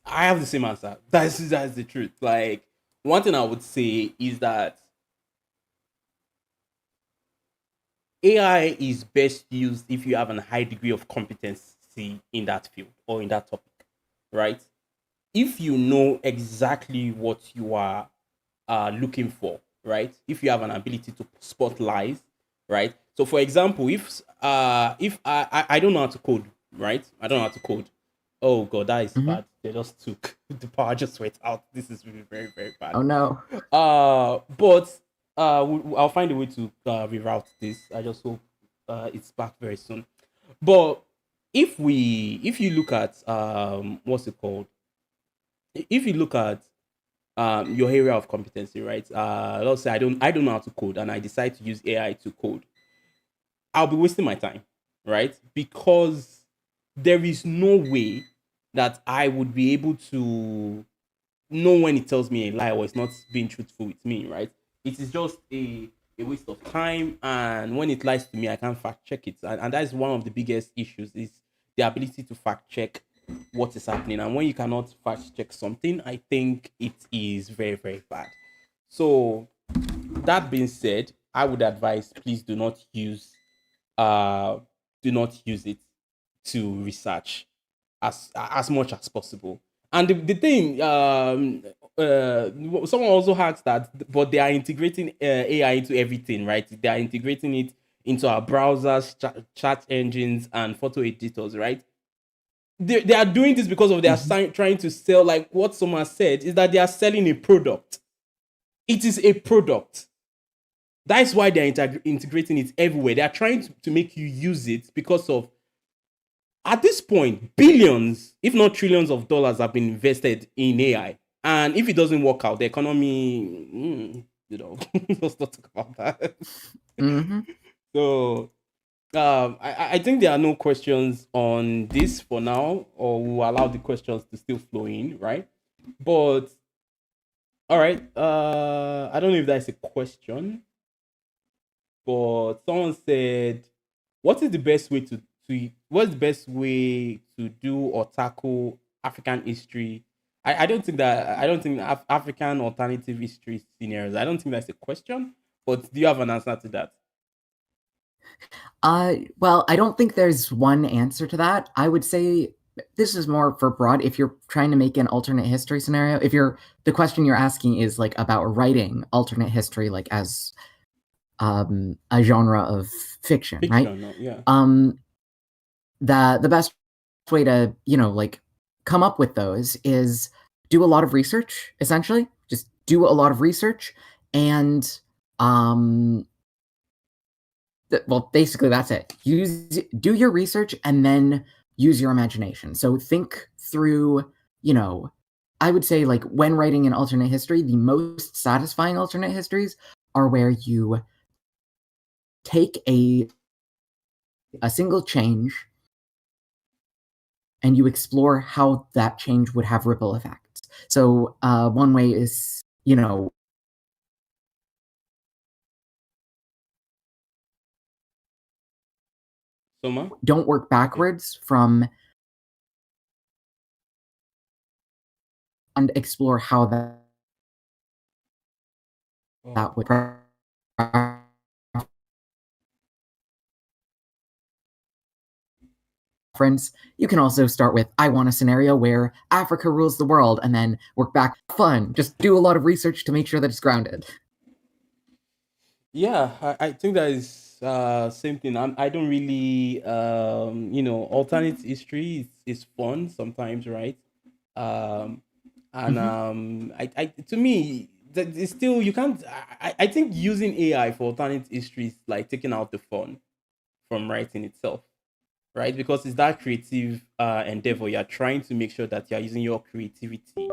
I have the same answer. That's the truth. Like one thing I would say is that AI is best used if you have a high degree of competency in that field or in that topic, right? If you know exactly what you are looking for, right? If you have an ability to spot lies, right? So, for example, if I don't know how to code, right? I don't know how to code. Oh god, that is Mhm. bad. They just took the power just went out. This is really very very bad. Oh no. But I'll find a way to reroute this. I just hope it's back very soon. But if you look at what's it called? If you look at your area of competency, right? Let's say I don't know how to code, and I decide to use AI to code. I'll be wasting my time, right? Because there is no way that I would be able to know when it tells me a lie or it's not being truthful with me, right? It is just a waste of time. And when it lies to me, I can't fact check it. And that is one of the biggest issues is the ability to fact check what is happening. And when you cannot fact check something, I think it is very, very bad. So that being said, I would advise please uh do not use it to research as much as possible. And the thing, someone also asked that, but they are integrating AI into everything, right? They are integrating it into our browsers, chat engines, and photo editors, right? They are doing this because of they are Mhm. trying to sell, like what someone said, is that they are selling a product. It is a product. That's why they're integrating it everywhere. They are trying to make you use it because of at this point, billions, if not trillions of dollars have been invested in AI. And if it doesn't work out, the economy, let's not talk about that. Mhm. So I think there are no questions on this for now, or we'll allow the questions to still flow in, right? But all right, I don't know if that's a question, but someone said, "What is the best way to what's the best way to do or tackle African history? I don't think African alternative history scenarios. I don't think that's a question. But do you have an answer to that? Well, I don't think there's one answer to that. I would say this is more for broad. If you're trying to make an alternate history scenario, if you're the question you're asking is like about writing alternate history, like as a genre of fiction, right? Fiction, no, yeah. Um, the best way to like come up with those is do a lot of research. Essentially, just do a lot of research and um well, basically that's it. Do your research and then use your imagination. So think through, you know, I would say like when writing an alternate history, the most satisfying alternate histories are where you take a single change and you explore how that change would have ripple effects. So one way is, Soma? don't work Okay. backwards from and explore how that Oh. would reference. You can also start with, I want a scenario where Africa rules the world, and then work back. Fun. Just do a lot of research to make sure that it's grounded. Yeah, I think that is same thing. I don't really alternate history is fun sometimes, right? Um and Mm-hmm. I to me that it's still you can't I think using AI for alternate history is like taking out the fun from writing itself, right? Because it's that creative endeavor. You're trying to make sure that you're using your creativity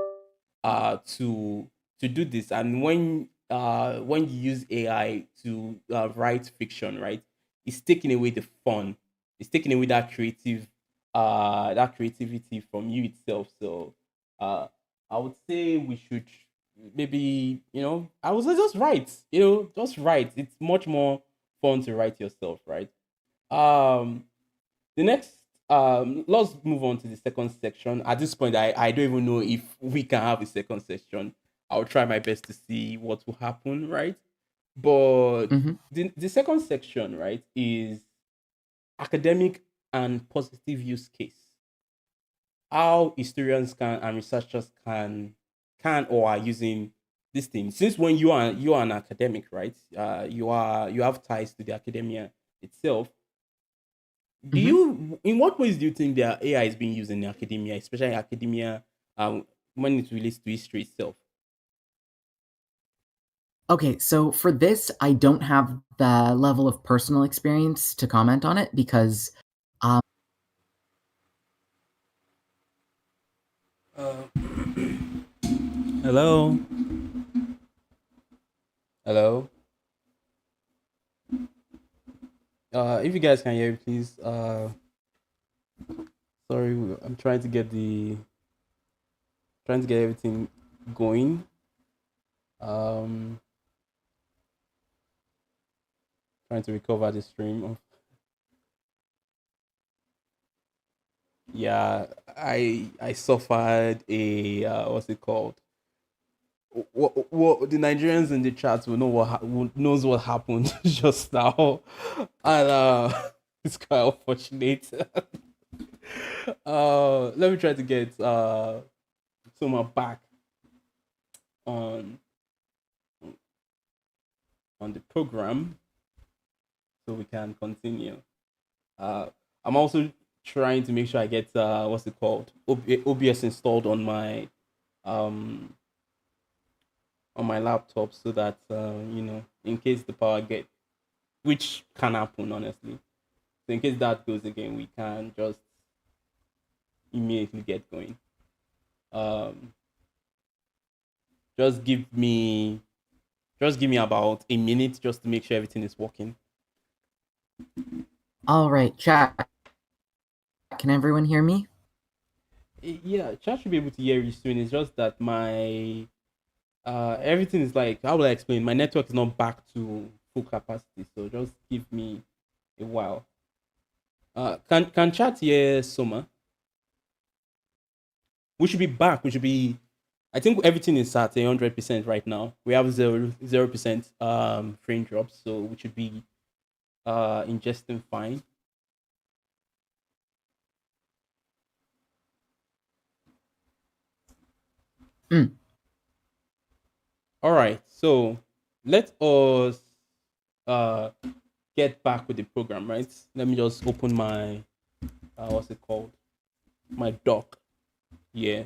to do this. And when you use AI to write fiction, right, it's taking away the fun. It's taking away that creativity from you itself. So uh, I would say we should maybe I would say just write. Just write. It's much more fun to write yourself, right? Um, the next, let's move on to the second section. At this point, I don't even know if we can have a second section. I'll try my best to see what will happen, right? But Mm-hmm. the second section, right, is academic and positive use case. How historians can and researchers can or are using this thing. Since when you are an academic, right? You have ties to the academia itself. Do Mm-hmm. you in what ways do you think that AI is being used in academia, especially academia, when it relates to history itself? Okay, so for this, I don't have the level of personal experience to comment on it because um, Uh, hello, hello. If you guys can hear me, please. Sorry, I'm trying to get everything going. Um, trying to recover the stream. Yeah, I suffered a what's it called? What the Nigerians in the chat will know who knows what happened just now, and it's quite unfortunate. Let me try to get Soma back on the program so we can continue. Uh, I'm also trying to make sure I get what's it called OBS installed um on my laptop so that in case the power get, which can happen honestly. So in case that goes again, we can just immediately get going. Um, just give me about a minute just to make sure everything is working. all right, chat. Can everyone hear me? Yeah, chat should be able to hear you soon. It's just that my everything is like, how will I explain? My network is not back to full capacity, so just give me a while. Can chat hear Soma? We should be back. We should be. I think everything is at 100% right now. We have 0% frame drops, so we should be ingesting fine. Mm. All right, so let us uh get back with the program, right? Let me just open my what's it called? My doc. Yeah,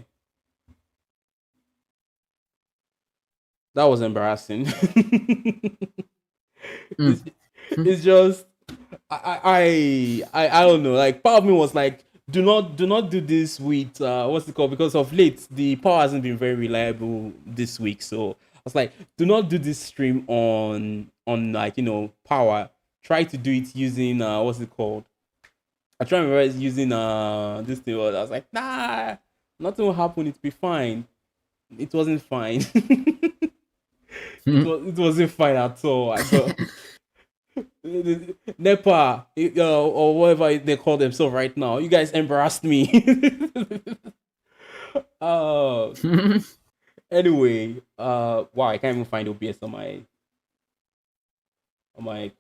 that was embarrassing. Mm. it's, it's just I don't know. Like part of me was like, do not do this with what's it called? Because of late the power hasn't been very reliable this week. So I was like, do not do this stream on like power. Try to do it using what's it called? I try to remember it's using this thing. I was like, nah, nothing will happen. It'll be fine. It wasn't fine. It wasn't fine at all. I got NEPA or whatever they call themselves right now. You guys embarrassed me. uh, anyway, wow, I can't even find OBS on my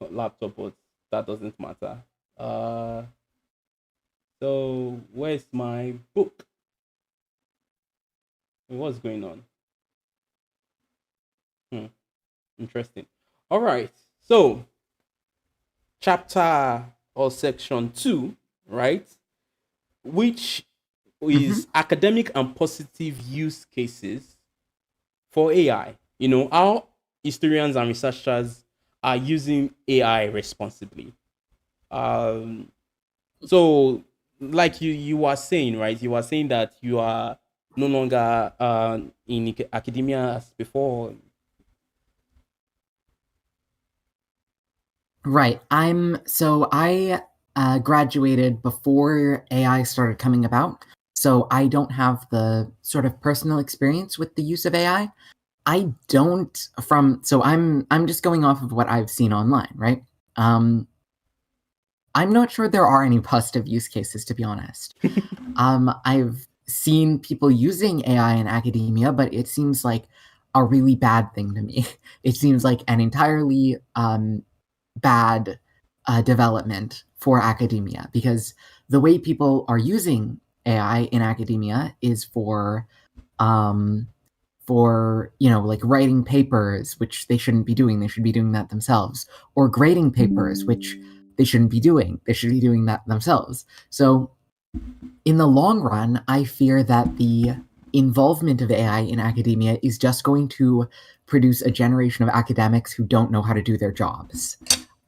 laptop, but that doesn't matter. Uh, so where's my book? What's going on? Hmm, interesting. All right, so chapter or section 2, right? Which Mhm. is academic and positive use cases for AI. How historians and researchers are using AI responsibly. Um, so, like you were saying, right? You were saying that you are no longer in academia as before. Right. I graduated before AI started coming about. So I don't have the sort of personal experience with the use of AI. I don't from so I'm just going off of what I've seen online, right? Um I'm not sure there are any positive use cases, to be honest. I've seen people using AI in academia, but it seems like a really bad thing to me. It seems like an entirely bad development for academia because the way people are using AI in academia is um, for like writing papers, which they shouldn't be doing. They should be doing that themselves, or grading papers, which they shouldn't be doing. They should be doing that themselves. So in the long run, I fear that the involvement of AI in academia is just going to produce a generation of academics who don't know how to do their jobs.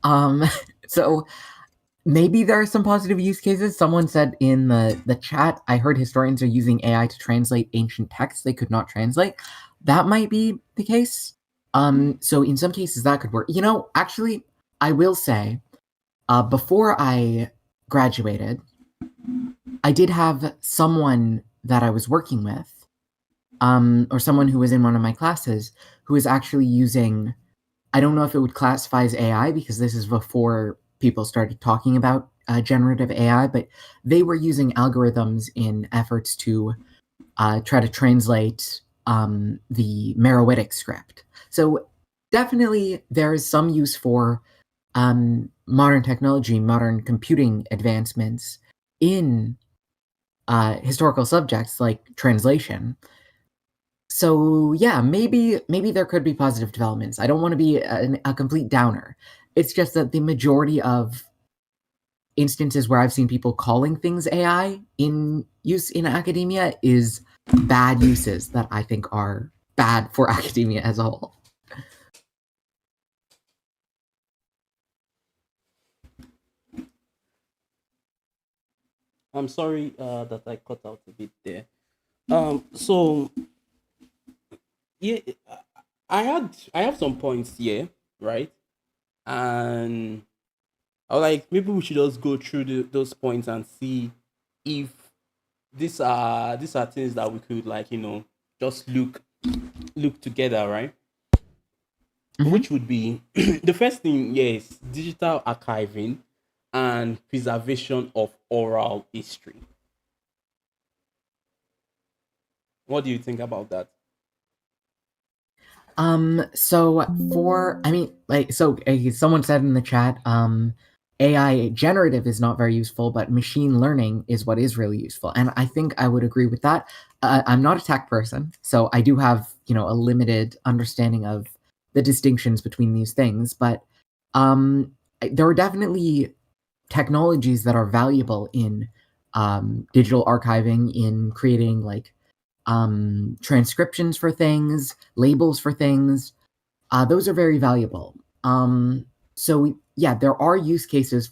Um, so maybe there are some positive use cases. Someone said in the chat, I heard historians are using AI to translate ancient texts they could not translate. That might be the case. So in some cases that could work. Actually, I will say, before I graduated, I did have someone that I was working with, or someone who was in one of my classes, who was actually using. I don't know if it would classify as AI because this is before people started talking about generative AI, but they were using algorithms in efforts to try to translate the Meroitic script. So definitely there is some use for modern technology, modern computing advancements in historical subjects like translation. So yeah, maybe there could be positive developments. I don't want to be a complete downer. It's just that the majority of instances where I've seen people calling things AI in use in academia is bad uses that I think are bad for academia as a whole. I'm sorry that I cut out a bit there. So yeah, I have some points here, right? And I was like, maybe we should just go through those points and see if these are things that we could like just look together, right? Mm-hmm. Which would be the first thing, yes, digital archiving and preservation of oral history. What do you think about that? So for, I mean, like, so someone said in the chat, AI generative is not very useful, but machine learning is what is really useful. And I think I would agree with that. I'm not a tech person, so I do have, a limited understanding of the distinctions between these things, but there are definitely technologies that are valuable in digital archiving, in creating like transcriptions for things, labels for things. Those are very valuable. So yeah, there are use cases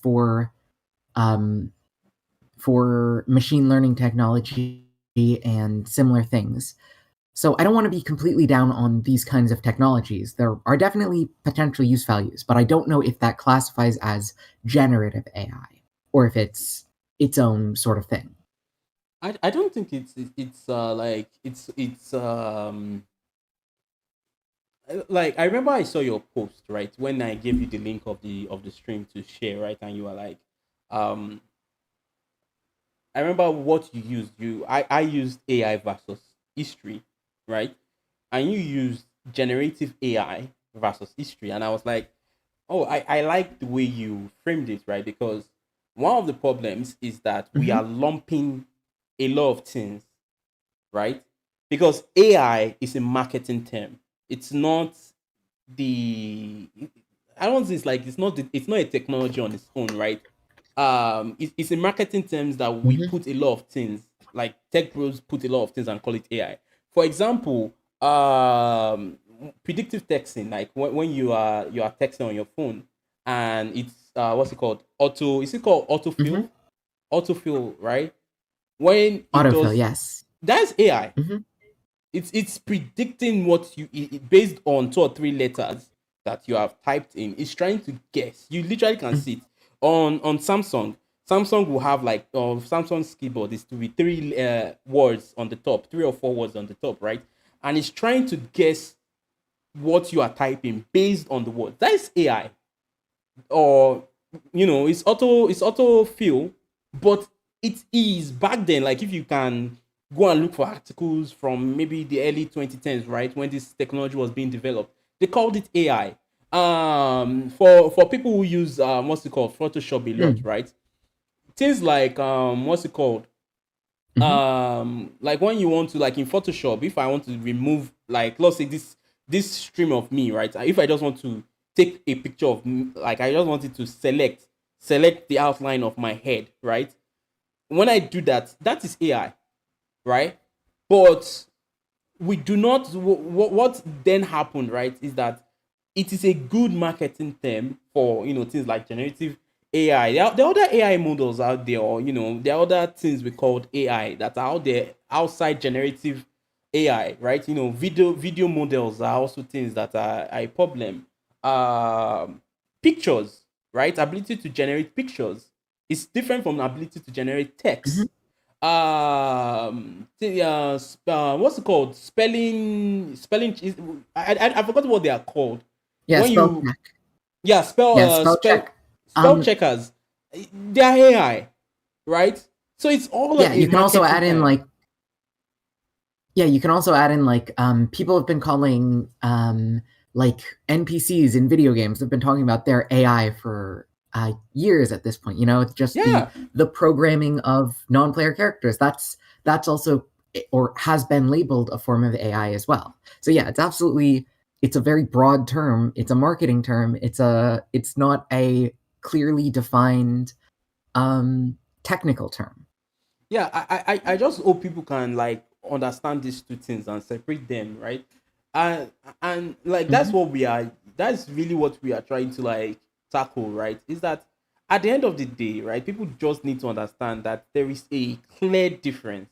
um, for machine learning technology and similar things. So I don't want to be completely down on these kinds of technologies. There are definitely potential use values, but I don't know if that classifies as generative AI or if it's its own sort of thing. I don't think it's like like I remember I saw your post, right, when I gave you the link of the stream to share, right, and you were like, um I remember what you used. I used AI versus history, right? And you used generative AI versus history. And I was like, oh, I like the way you framed it, right? Because one of the problems is that we Mm-hmm. are lumping a lot of things, right? Because AI is a marketing term. It's not the I don't think it's not a technology on its own, right? It's in marketing terms that we Mm-hmm. put a lot of things, like tech bros put a lot of things and call it AI. For example, predictive texting, like when you are texting on your phone, and it's what's it called, auto is it called autofill, Mm-hmm. autofill, right? When it Autofill, does, yes. that's AI. Mm-hmm. It's predicting what based on 2 or 3 letters that you have typed in. It's trying to guess. You literally can see it on Samsung. Samsung will have like Samsung's keyboard is to be three words on the top, 3 or 4 words on the top, right? And it's trying to guess what you are typing based on the word. That is AI, or it's auto fill, but it is back then. Like if you can go and look for articles from maybe the early 2010s, right, when this technology was being developed, they called it AI. For people who use what's it called, Photoshop a lot, Mm. right? Things like what's it called, Mm-hmm. like when you want to, like in Photoshop, if I want to remove, like let's say this stream of me, right, if I just want to take a picture of me, like I just wanted to select the outline of my head, right? When I do that, that is AI, right? But we do not what then happened, right, is that it is a good marketing term for things like generative AI. There are other AI models out there, or there are other things we called AI that are out there outside generative AI, right? Video models are also things that are a problem. Pictures, right? Ability to generate pictures is different from ability to generate Mm-hmm. text. What's it called, spelling is, I forgot what they are called. Yeah, When spell you, check. yeah, spell Yeah, spell spell check. spell Um, checkers, they are AI, right? So it's all yeah, a you can also marketing add in term. like people have been calling like NPCs in video games have been talking about their AI for years at this point. It's just the Yeah. the programming of non-player characters. That's also or has been labeled a form of AI as well. So yeah, it's a very broad term. It's a marketing term. It's not a clearly defined technical term. Yeah, I just hope people can like understand these two things and separate them, right? And like Mm-hmm. that's really what we are trying to like tackle, right? Is that at the end of the day, right, people just need to understand that there is a clear difference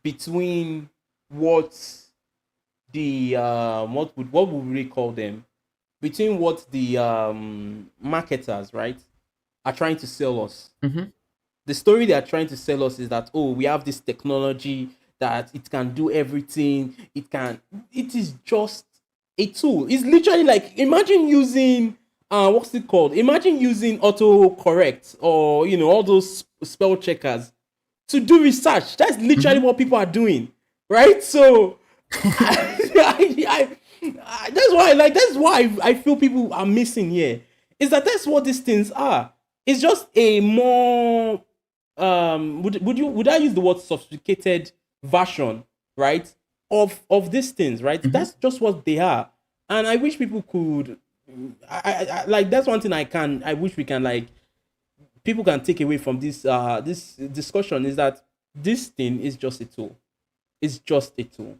between what what would we call them, between what the marketers, right, are trying to sell us. Mm-hmm. The story they are trying to sell us is that, oh, we have this technology that it can do everything. It is just a tool. It's literally like, imagine using what's it called? Imagine using autocorrect or all those spell checkers to do research. That's literally Mhm. what people are doing, right? So that's why I feel people are missing here. Is that that's what these things are? It's just a more would I use the word sophisticated version, right? Of these things, right? Mhm. That's just what they are. And I wish people could like that's one thing I wish we can like people can take away from this discussion is that this thing is just a tool. It's just a tool,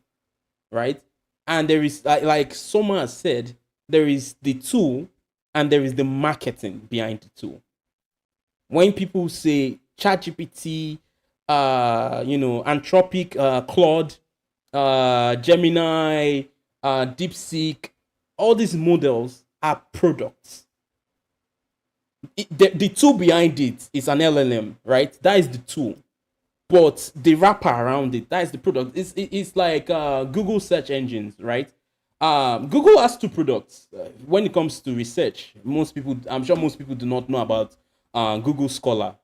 right? And there is like Soma has said, there is the tool and there is the marketing behind the tool. When people say ChatGPT, Anthropic, Claude, Gemini, DeepSeek, all these models are products. The tool behind it is an LLM, right? That is the tool. But the wrapper around it, that is the product. It's like Google search engines, right? Google has two products. When it comes to research, I'm sure most people do not know about Google Scholar.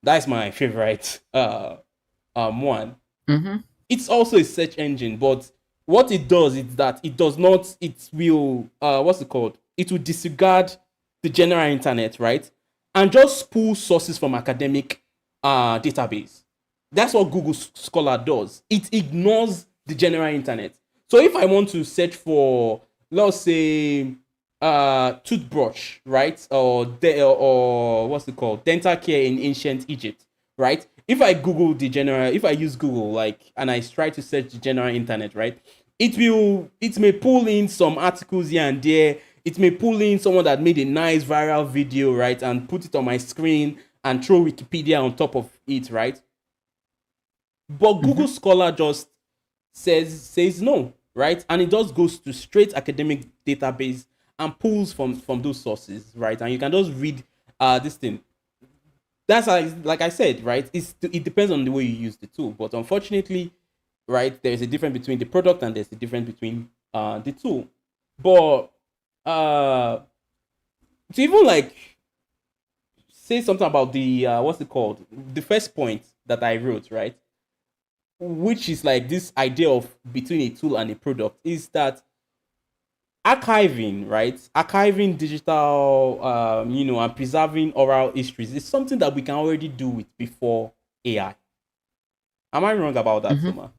That's my favorite one. Mhm. It's also a search engine, but what it does is that it does not, it will, what's it called? It will disregard the general internet, right? And just pull sources from academic database. That's what Google Scholar does. It ignores the general internet. So if I want to search for, let's say, toothbrush, right? Or what's it called? Dental care in ancient Egypt, right? If I use Google, like, and I try to search the general internet, right? It may pull in some articles here and there. It may pull in someone that made a nice viral video, right? And put it on my screen and throw Wikipedia on top of it, right? But Google Mhm. Scholar just says no, right? And it just goes to straight academic database and pulls from those sources, right? And you can just read this thing. That's like I said, right? It depends on the way you use the tool. But unfortunately, right, there's a difference between the product and there's a difference between the tool. But to even like say something about the what's it called? The first point that I wrote, right? Which is like this idea of between a tool and a product is that archiving, right? Archiving digital, and preserving oral histories is something that we can already do with before AI. Am I wrong about that, Mhm. Soma?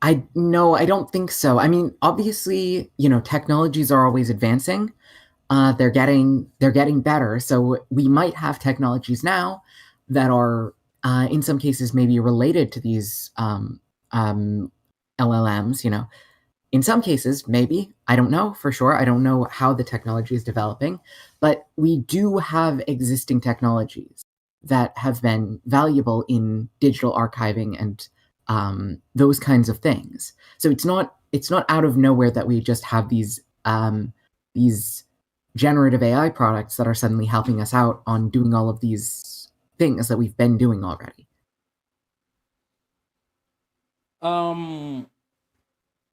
I no, I don't think so. I mean, obviously, technologies are always advancing. They're getting better. So we might have technologies now that are, in some cases, maybe related to these um, LLMs. In some cases, maybe I don't know for sure. I don't know how the technology is developing, but we do have existing technologies that have been valuable in digital archiving and those kinds of things. So it's not out of nowhere that we just have these generative AI products that are suddenly helping us out on doing all of these things that we've been doing already. Um,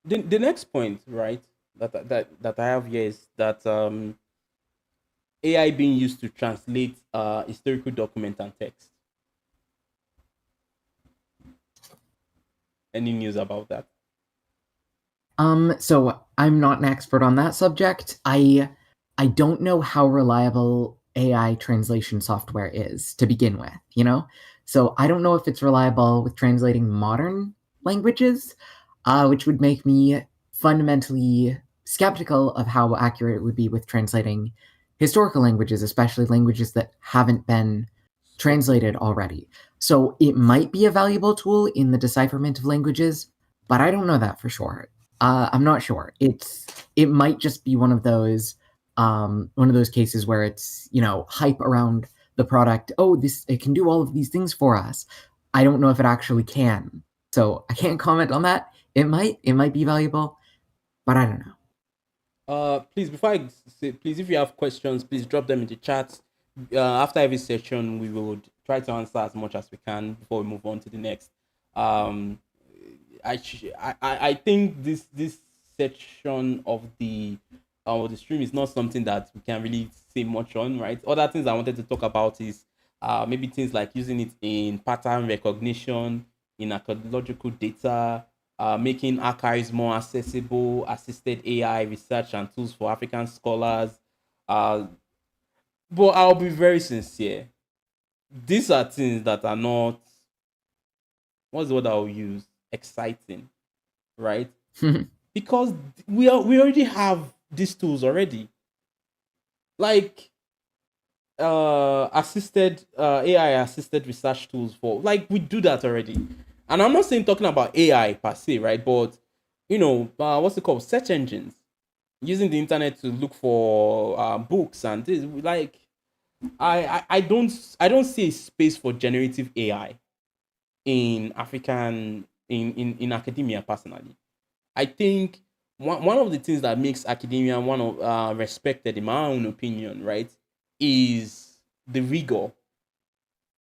the next point, right, that I have here is that AI being used to translate historical document and text. Any news about that? So I'm not an expert on that subject. I don't know how reliable AI translation software is to begin with. So I don't know if it's reliable with translating modern languages, which would make me fundamentally skeptical of how accurate it would be with translating historical languages, especially languages that haven't been So, translated already. So it might be a valuable tool in the decipherment of languages, but I don't know that for sure. I'm not sure. It might just be one of those cases where it's hype around the product. Oh, this it can do all of these things for us. I don't know if it actually can, so I can't comment on that. It might be valuable, but I don't know. please, before I say, please, if you have questions, please drop them in the chat. After every session, we will try to answer as much as we can before we move on to the next. Um, I think this section of the the stream is not something that we can really say much on, right? Other things I wanted to talk about is maybe things like using it in pattern recognition, in archaeological data, making archives more accessible, assisted AI research and tools for African scholars. Uh, but I'll be very sincere. These are things that are not, what's the word I'll use? Exciting, right? Because we already have these tools already. Like assisted AI assisted research tools for, like, we do that already. And I'm not saying talking about AI per se, right? But what's it called? Search engines, using the internet to look for books and this. Like, I don't see a space for generative AI in African in academia personally. I think one of the things that makes academia one of respected, in my own opinion, right, is the rigor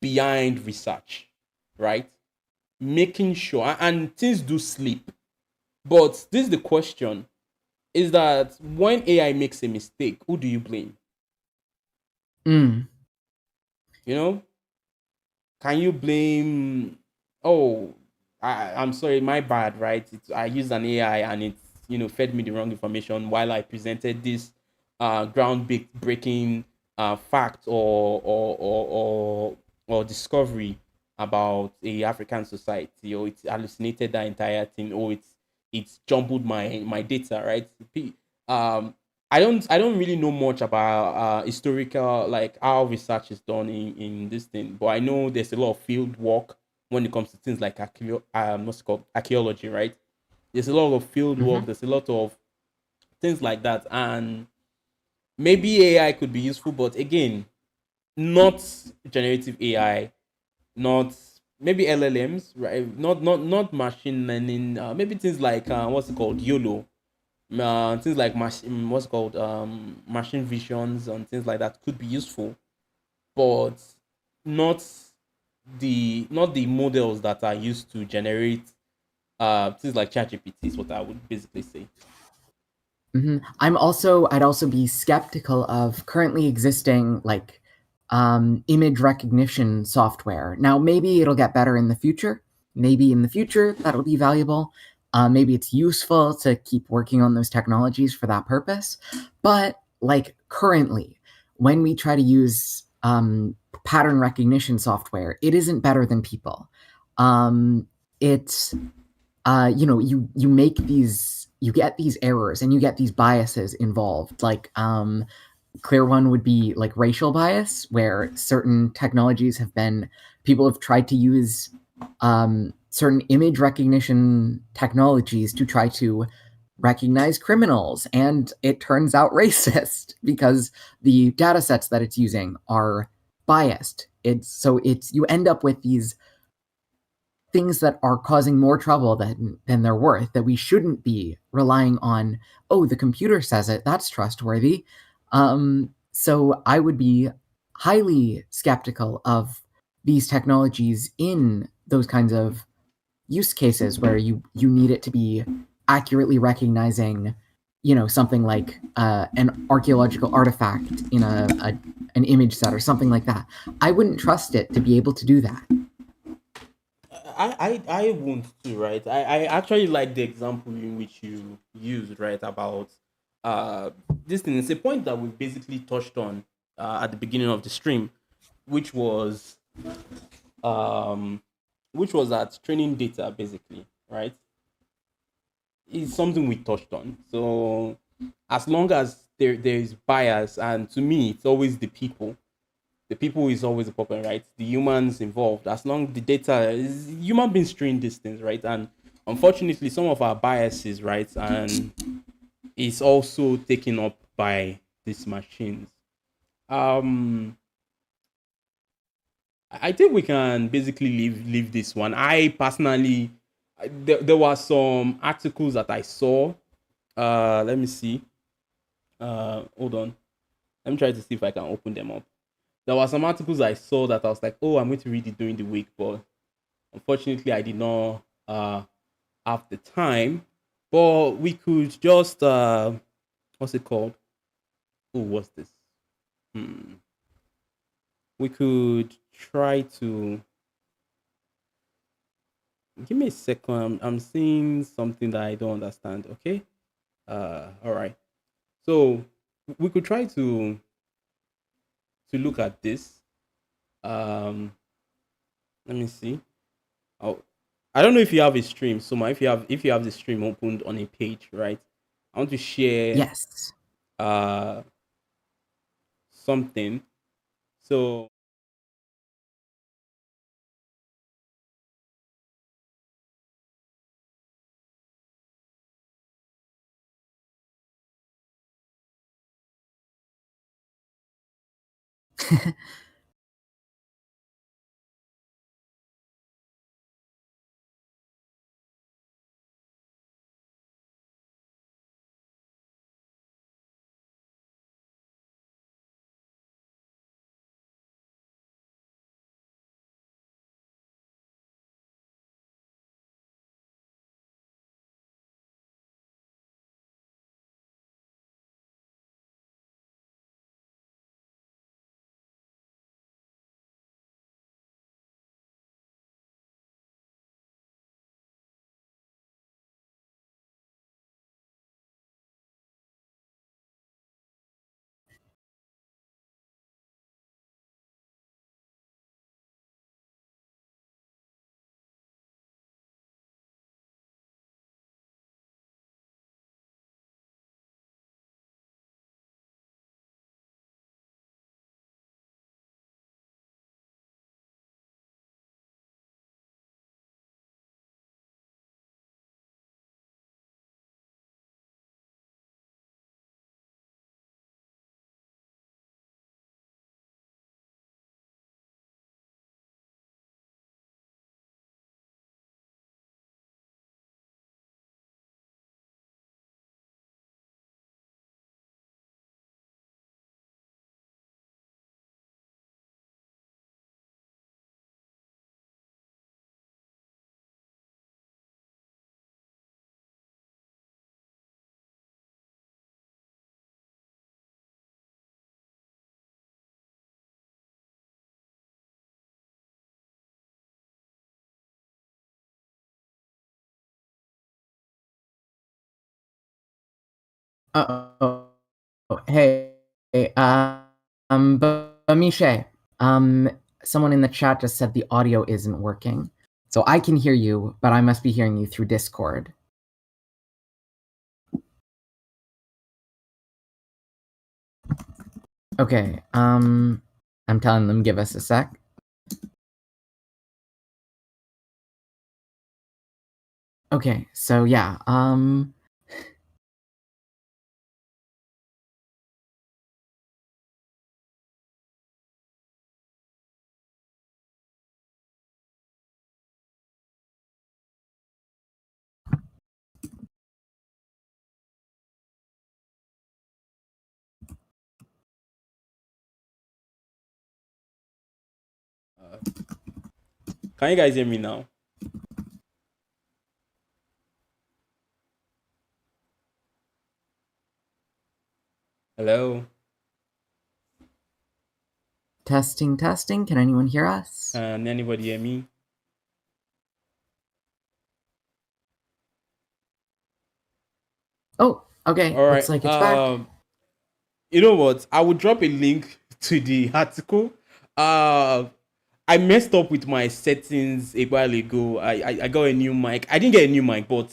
behind research, right? Making sure, and things do slip. But this is the question: is that when AI makes a mistake, who do you blame? Mm. You know, can you blame? Oh, I'm sorry, my bad, right? I used an AI and it fed me the wrong information while I presented this ground breaking fact or discovery about a African society, or it hallucinated that entire thing, or it's jumbled my data, right? Um, I don't really know much about historical, like how research is done in this thing, but I know there's a lot of field work when it comes to things like what's it called, archaeology, right? There's a lot of field work, Hmm. there's a lot of things like that, and maybe AI could be useful, but again, not generative AI, not maybe LLMs, right? Not machine learning. Maybe things like what's it called, YOLO, things like machine, what's it called, machine visions and things like that could be useful, but not not the models that are used to generate things like ChatGPT is what I would basically say. I'd also be skeptical of currently existing like image recognition software. Now, maybe it'll get better in the future. Maybe in the future that'll be valuable. Maybe it's useful to keep working on those technologies for that purpose. But like currently, when we try to use pattern recognition software, it isn't better than people. It's you make these, you get these errors and you get these biases involved. Like clear one would be like racial bias, where certain technologies have been, people have tried to use certain image recognition technologies to try to recognize criminals, and it turns out racist because the data sets that it's using are biased. It's you end up with these things that are causing more trouble than they're worth, that we shouldn't be relying on, oh, the computer says it, that's trustworthy. So I would be highly skeptical of these technologies in those kinds of use cases where you need it to be accurately recognizing, something like an archaeological artifact in an image set or something like that. I wouldn't trust it to be able to do that. I won't too, right? I actually like the example in which you used, right, about uh this thing. It's a point that we basically touched on at the beginning of the stream, which was um that training data basically, right? Is something we touched on. So as long as there is bias, and to me it's always the people is always the problem, right? The humans involved. As long the data is human beings train these things, right? And unfortunately, some of our biases, right, and is also taken up by these machines. Um, I think we can basically leave this one. I personally, there were some articles that I saw. Let me see. Hold on. Let me try to see if I can open them up. There were some articles I saw that I was like, oh, I'm going to read it during the week, but unfortunately, I did not have the time. But we could just what's it called? Oh, what's this? Hmm. We could try to give me a second. I'm seeing something that I don't understand. Okay. All right. So we could try to look at this. Um, let me see. Oh, I don't know if you have a stream. So if you have the stream opened on a page, right? I want to share Yes. uh something. So Uh-oh. Hey, Bamishe, someone in the chat just said the audio isn't working. So I can hear you, but I must be hearing you through Discord. Okay, I'm telling them give us a sec. Okay, so yeah, uh, can you guys hear me now? Hello. testing, testing. Can anyone hear us? Can anybody hear me? Oh, okay, All looks right. like it's back. You know what? I will drop a link to the article. Uh, I messed up with my settings a while ago. I got a new mic. I didn't get a new mic, but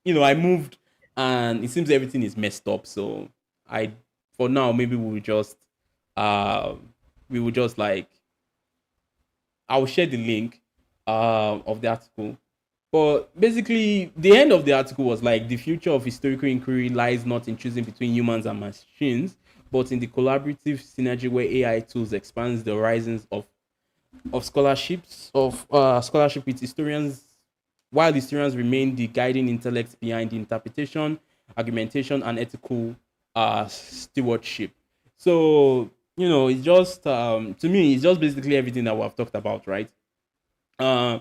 I moved and it seems everything is messed up. So I, for now, maybe uh, we will just like I will share the link of the article. But basically, the end of the article was like the future of historical inquiry lies not in choosing between humans and machines, but in the collaborative synergy where AI tools expands the horizons of scholarship with historians, while historians remain the guiding intellect behind the interpretation, argumentation, and ethical stewardship. So it's just to me, it's just basically everything that we have talked about, right? Uh,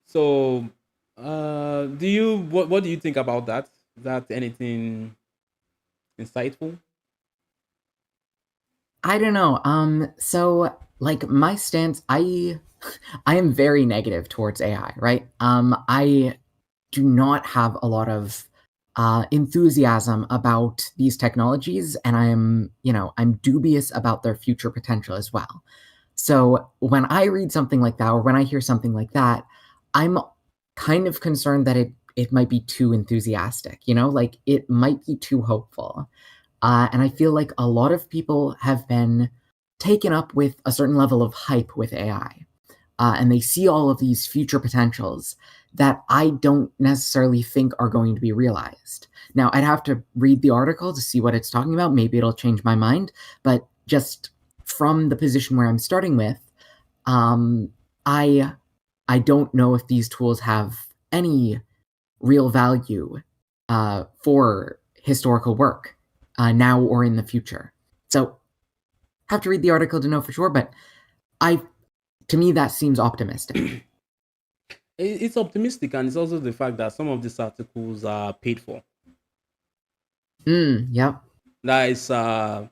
so, do you what do you think about that? Is that anything? insightful? I don't know. So like my stance, I am very negative towards AI, right? I do not have a lot of enthusiasm about these technologies, and I'm dubious about their future potential as well. So when I read something like that, or when I hear something like that, I'm kind of concerned that it might be too enthusiastic, like it might be too hopeful. And I feel like a lot of people have been taken up with a certain level of hype with AI. And they see all of these future potentials that I don't necessarily think are going to be realized. Now, I'd have to read the article to see what it's talking about. Maybe it'll change my mind. But just from the position where I'm starting with, um, I I don't know if these tools have any real value for historical work now or in the future. So have to read the article to know for sure, but I to me that seems optimistic. It's optimistic, and it's also the fact that some of these articles are paid for. Yep. That is, I'm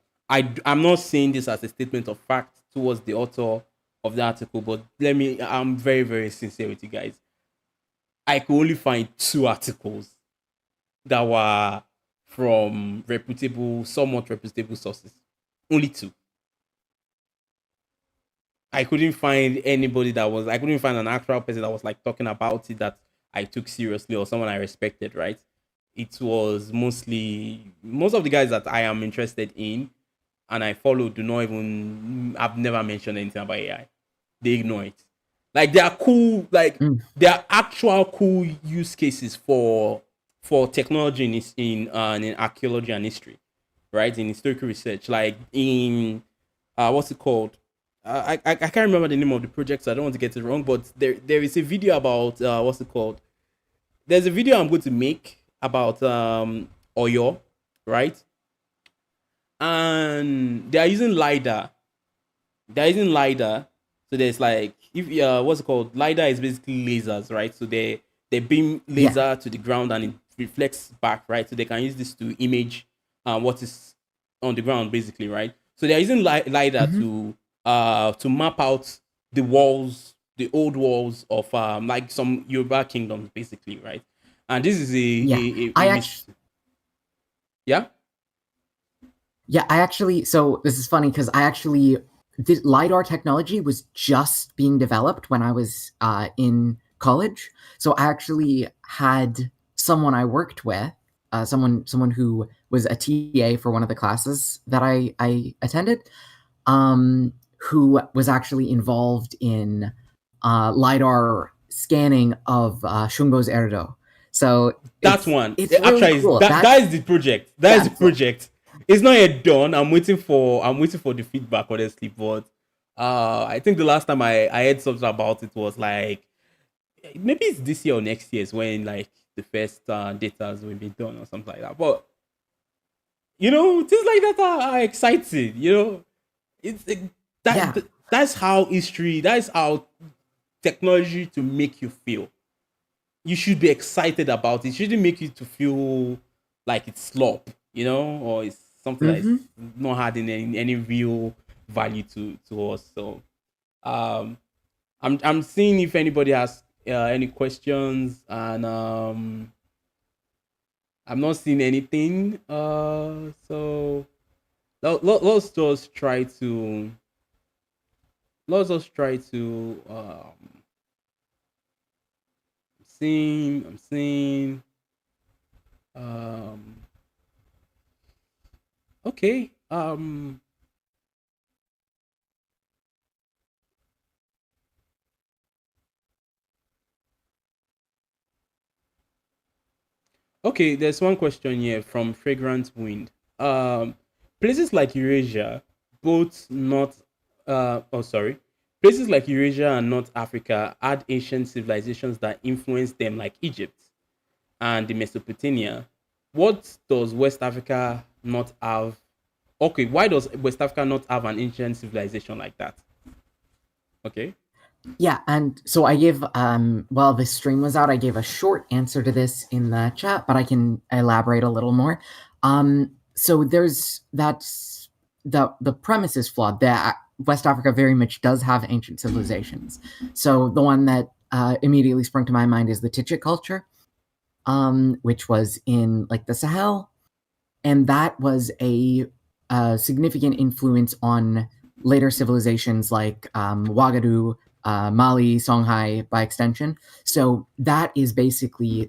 not saying this as a statement of fact towards the author of the article, but I'm very, very sincere with you guys. I could only find two articles that were from reputable, somewhat reputable sources. Only two. I couldn't find an actual person that was like talking about it that I took seriously or someone I respected, right? It was mostly most of the guys that I am interested in and I follow do not even I've never mentioned anything about AI. They ignore it. Like they are cool, like Mm. there are actual cool use cases for technology in archaeology and history, right? In historical research, like in what's it called? I can't remember the name of the project, so I don't want to get it wrong. But there is a video about what's it called? There's a video I'm going to make about Oyo, right? And they are using lidar. They're using lidar. So there's like if what's it called? Lidar is basically lasers, right? So they beam Yeah. laser to the ground and it reflects back, right? So they can use this to image what is on the ground, basically, right? So they're using lidar Hmm. to map out the walls, the old walls of like some Yoruba kingdoms, basically, right? And this is Yeah. I a actually yeah. Yeah, I actually, so this is funny because the LiDAR technology was just being developed when I was in college. So I actually had someone I worked with, someone who was a TA for one of the classes that I attended, who was actually involved in LiDAR scanning of Shungo's Erdo. So That one. it's really Actually, cool. that is the project. That is the That's it. project. It's not yet done. I'm waiting for the feedback, honestly. But I think the last time I heard something about it was like maybe it's this year or next year is when like the first data will be done or something like that. But things like that are exciting. It's that Yeah. that's how history. That's how technology to make you feel. You should be excited about it. It shouldn't make you to feel like it's slop, or it's something that is Hmm. not adding any real value to us. So um I'm seeing if anybody has any questions, and I'm not seeing anything. So let's just try to I'm seeing um okay. Okay, there's one question here from Fragrant Wind. Places like Eurasia, both North, sorry, places like Eurasia and North Africa had ancient civilizations that influenced them, like Egypt and the Mesopotamia. What does West Africa not have? Okay, why does West Africa not have an ancient civilization like that? Okay. Yeah, and so I gave while the stream was out, I gave a short answer to this in the chat, but I can elaborate a little more. so there's that's the premise is flawed. That West Africa very much does have ancient civilizations. So the one that immediately sprung to my mind is the Tichit culture, which was in like the Sahel, and that was a significant influence on later civilizations like Ouagadougou, Mali, Songhai by extension. So that is basically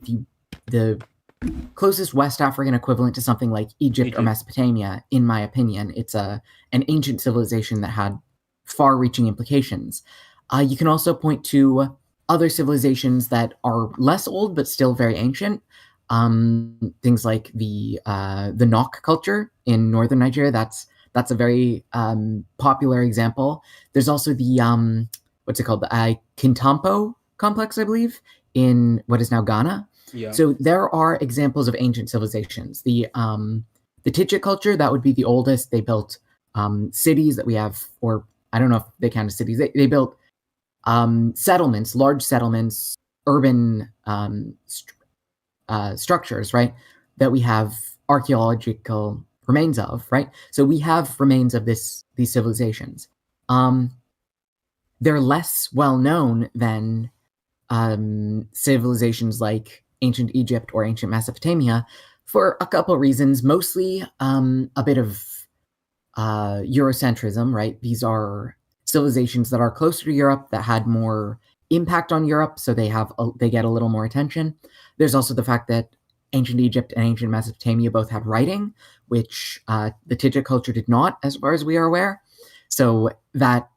the closest West African equivalent to something like Egypt or Egypt. Mesopotamia, in my opinion. It's an ancient civilization that had far-reaching implications. You can also point to other civilizations that are less old but still very ancient. Things like the Nok culture in northern Nigeria. That's a very popular example. There's also the what's it called? The Kintampo complex, I believe, in what is now Ghana. Yeah. So there are examples of ancient civilizations. The Tichit culture, that would be the oldest. They built cities that we have, or I don't know if they count as cities. They built settlements, large settlements, urban structures, right? That we have archaeological remains of, right? So we have remains of these civilizations. Um, they're less well known than civilizations like ancient Egypt or ancient Mesopotamia for a couple of reasons. Mostly a bit of Eurocentrism, right? These are civilizations that are closer to Europe that had more impact on Europe, so they get a little more attention. There's also the fact that ancient Egypt and ancient Mesopotamia both had writing, which the Tichit culture did not, as far as we are aware. So that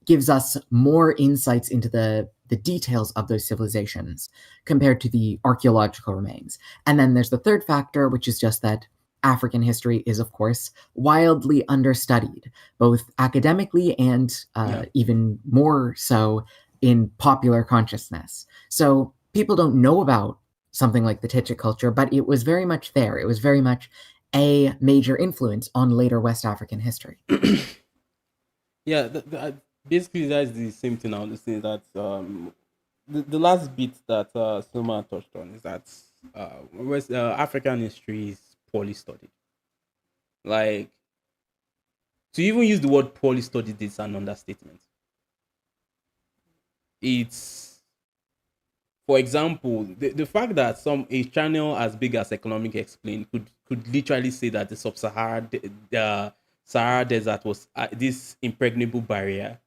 gives us more insights into the details of those civilizations compared to the archaeological remains. And then there's the third factor, which is just that African history is, of course, wildly understudied, both academically and Yeah. even more so in popular consciousness. So people don't know about something like the Tichit culture, but it was very much there. It was very much a major influence on later West African history. Yeah. Basically, that's the same thing. I was saying that the last bit that Soma touched on is that West African history is poorly studied. Like, to even use the word poorly studied is an understatement. It's, for example, the fact that a channel as big as Economic Explain could literally say that the the Sahara Desert was this impregnable barrier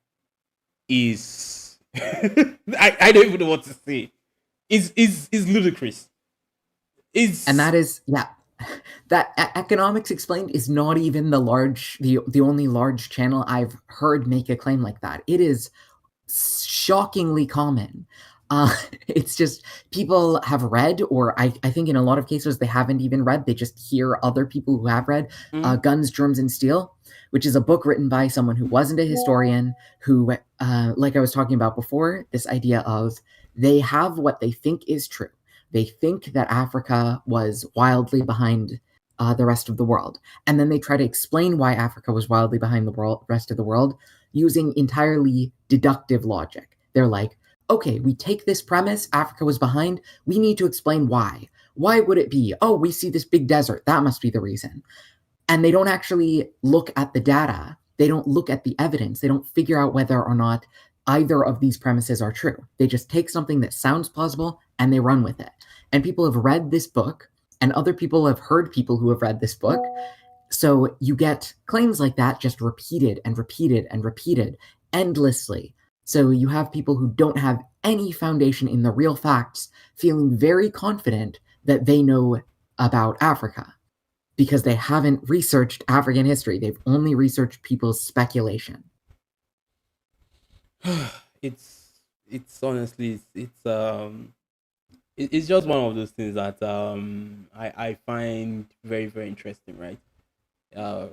is I don't even know what to say. Is ludicrous. And Is that is, yeah, that economics explained is not even the only large channel I've heard make a claim like that. It is shockingly common. It's just people have read, or I think in a lot of cases they haven't even read. They just hear other people who have read mm, Guns, Germs, and Steel, which is a book written by someone who wasn't a historian, who, like I was talking about before, this idea of they have what they think is true. They think that Africa was wildly behind the rest of the world. And then they try to explain why Africa was wildly behind the rest of the world using entirely deductive logic. They're like, okay, we take this premise, Africa was behind, we need to explain why. Why would it be? Oh, we see this big desert, that must be the reason. And they don't actually look at the data, they don't look at the evidence, they don't figure out whether or not either of these premises are true. They just take something that sounds plausible and they run with it. And people have read this book, and other people have heard people who have read this book. So you get claims like that just repeated and repeated and repeated endlessly. So you have people who don't have any foundation in the real facts feeling very confident that they know about Africa because they haven't researched African history. They've only researched people's speculation. it's honestly it's just one of those things that I find very very interesting, right? Uh,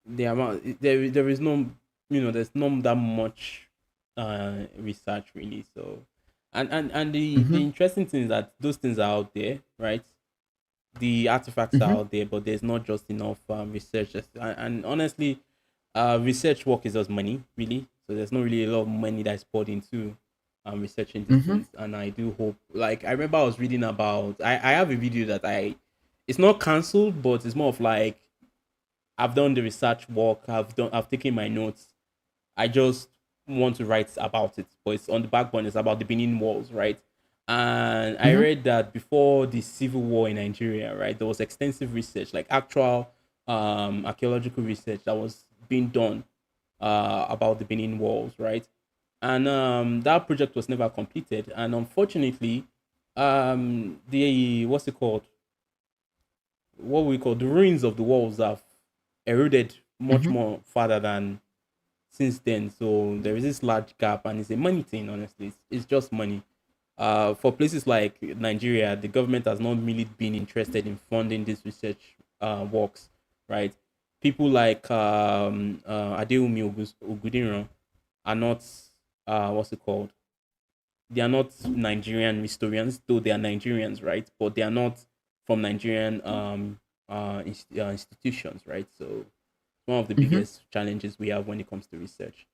the amount there is no, there's not that much research really. So and the Mm-hmm. interesting thing is that those things are out there, right? The artifacts are Mm-hmm. out there, but there's not just enough research. And honestly, research work is just money, really. So there's not really a lot of money that's poured into researching these Mm-hmm. things. And I do hope, like, I remember I was reading about, I have a video that it's not cancelled, but it's more of like I've done the research work, I've taken my notes. I just want to write about it, but it's on the backbone. It's about the Benin Walls, right? And I Hmm. read that before the civil war in Nigeria, right, there was extensive research, like actual archaeological research that was being done about the Benin Walls, right? And that project was never completed. And unfortunately, the what's it called? What we call the ruins of the walls have eroded much Hmm. more farther than since then. So there is this large gap, and it's a money thing. Honestly, it's just money. For places like Nigeria, the government has not really been interested in funding these research works, right? People like Adeumi Ogudinran are not what's it called? They are not Nigerian historians, though they are Nigerians, right? But they are not from Nigerian institutions, right? So one of the Hmm. biggest challenges we have when it comes to research.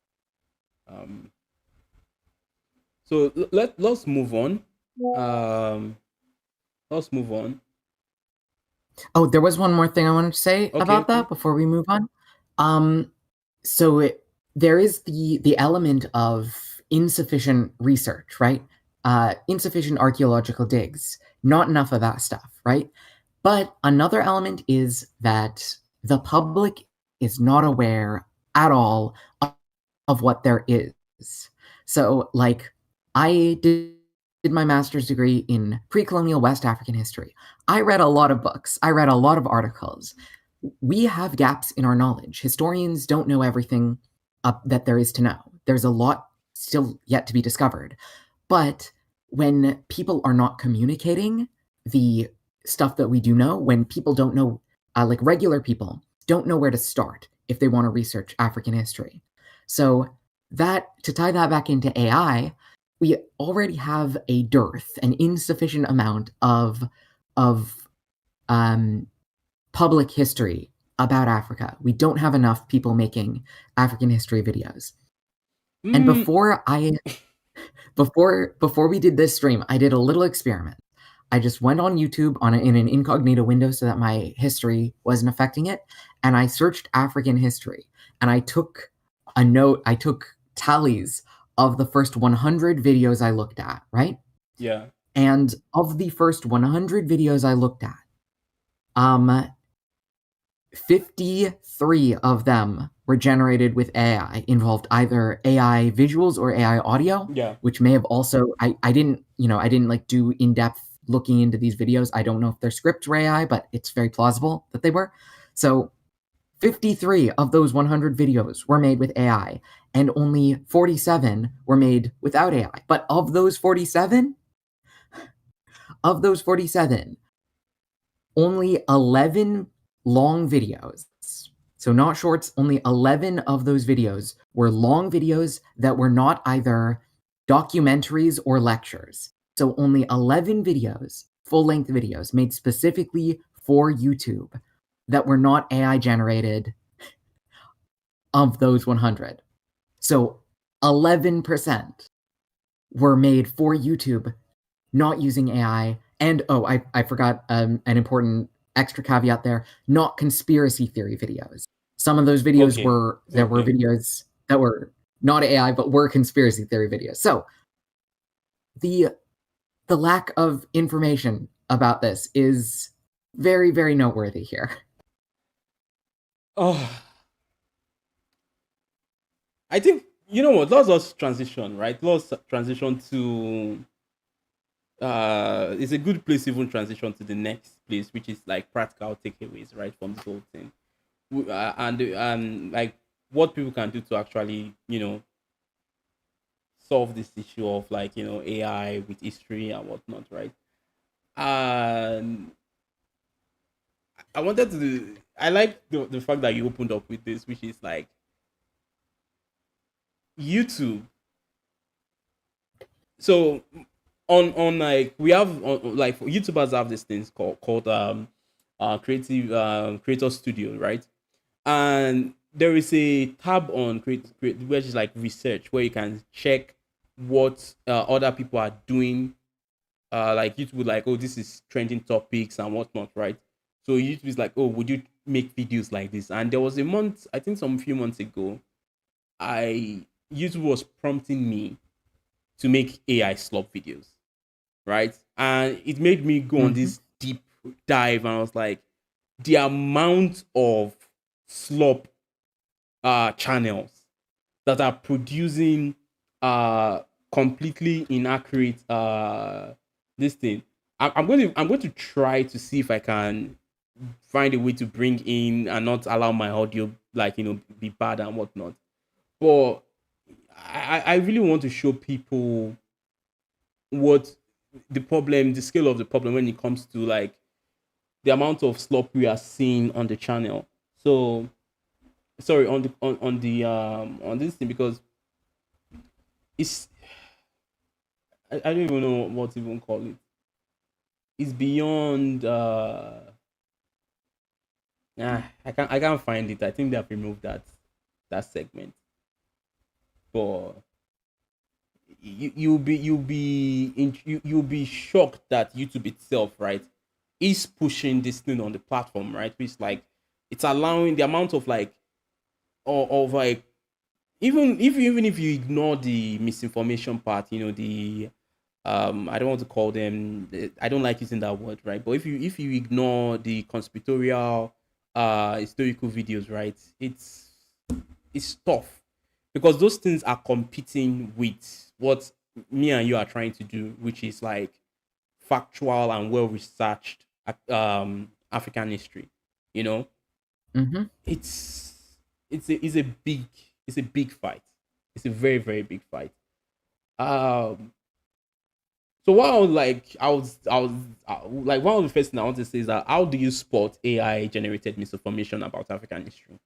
Um, so let's move on. Um, let's move on. Oh, there was one more thing I wanted to say Okay, about okay. that before we move on. Um, so there is the element of insufficient research, right? Insufficient archaeological digs, not enough of that stuff, right? But another element is that the public is not aware at all of what there is. So, like, I did my master's degree in pre colonial West African history. I read a lot of books, I read a lot of articles. We have gaps in our knowledge. Historians don't know everything that there is to know. There's a lot still yet to be discovered. But when people are not communicating the stuff that we do know, when people don't know, like regular people, don't know where to start if they want to research African history. So that to tie that back into AI, we already have a dearth, an insufficient amount of um, public history about Africa. We don't have enough people making African history videos. And Mm, before we did this stream, I did a little experiment. I just went on YouTube in an incognito window so that my history wasn't affecting it, and I searched African history, and I took a note. I took tallies of the first 100 videos I looked at, right? yeah. And of the first 100 videos I looked at, um, 53 of them were generated with AI, involved either AI visuals or AI audio, Yeah. which may have also I didn't, I didn't like do in-depth looking into these videos. I don't know if their scripts were AI, but it's very plausible that they were. So 53 of those 100 videos were made with AI, and only 47 were made without AI. But of those 47, only 11 long videos. So, not shorts, only 11 of those videos were long videos that were not either documentaries or lectures. So, only 11 videos, full length videos made specifically for YouTube that were not AI generated of those 100. So, 11% were made for YouTube not using AI. And oh, I forgot an important extra caveat there, not conspiracy theory videos. Some of those videos Okay. there were Okay. videos that were not AI, but were conspiracy theory videos. So the the lack of information about this is very, very noteworthy here. Oh, I think you know what. Let's just transition, right? Let's transition to. It's a good place to even transition to the next place, which is like practical takeaways, right, from this whole thing, and like what people can do to actually, solve this issue of like AI with history and whatnot, right? And I wanted to. I like the fact that you opened up with this, which is like YouTube. So on like we have like YouTubers have these things called creative creator studio, right? And there is a tab on create which is like research where you can check what other people are doing. Like YouTube would like, oh, this is trending topics and whatnot, right? So YouTube is like, oh, would you make videos like this? And there was a month, I think some few months ago, I YouTube was prompting me to make AI slop videos, right? And it made me go on Hmm. this deep dive, and I was like, the amount of slop channels that are producing completely inaccurate this thing. I'm going to try to see if I can find a way to bring in and not allow my audio like be bad and whatnot. But I really want to show people what the scale of the problem when it comes to like the amount of slop we are seeing on the channel. So sorry, on this thing, because it's I don't even know what to even call it. It's beyond I can't find it. I think they have removed that segment. But you'll be shocked that YouTube itself, right, is pushing this thing on the platform, right? Which like it's allowing the amount of like of like even if you ignore the misinformation part, the I don't want to call them, I don't like using that word, right? But if you ignore the conspiratorial historical videos, right, it's tough because those things are competing with what me and you are trying to do, which is like factual and well researched African history. You know, Hmm. it's it's a big fight. It's a very very big fight. Um, so what like one of the first things I want to say is that how do you spot AI generated misinformation about African history?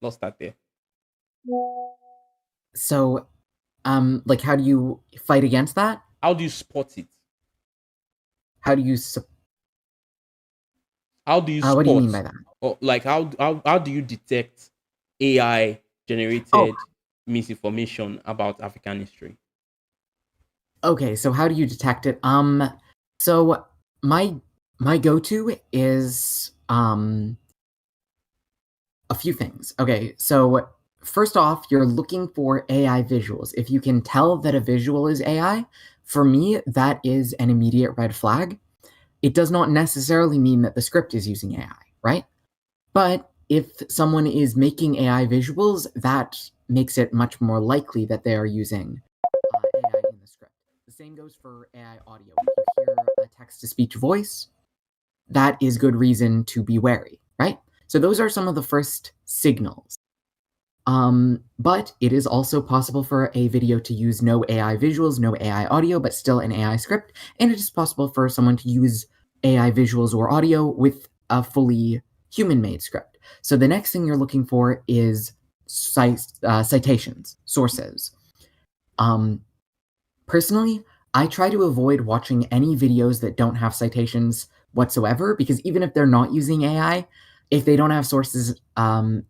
Let's start there. So, like, how do you fight against that? How do you spot it? How do you? How do you What do you mean spot, by that? or like how do you detect AI Oh, generated misinformation about African history? okay. So, how do you detect it? So my my go-to is a few things. Okay, so first off, you're looking for AI visuals. If you can tell that a visual is AI, for me, that is an immediate red flag. It does not necessarily mean that the script is using AI, right? But if someone is making AI visuals, that makes it much more likely that they are using AI in the script. The same goes for AI audio. If you hear a text to speech voice, that is good reason to be wary, right? So those are some of the first signals. But it is also possible for a video to use no AI visuals, no AI audio, but still an AI script. And it is possible for someone to use AI visuals or audio with a fully human made script. So the next thing you're looking for is citations, sources. Um, Personally, I try to avoid watching any videos that don't have citations whatsoever because even if they're not using AI, if they don't have sources,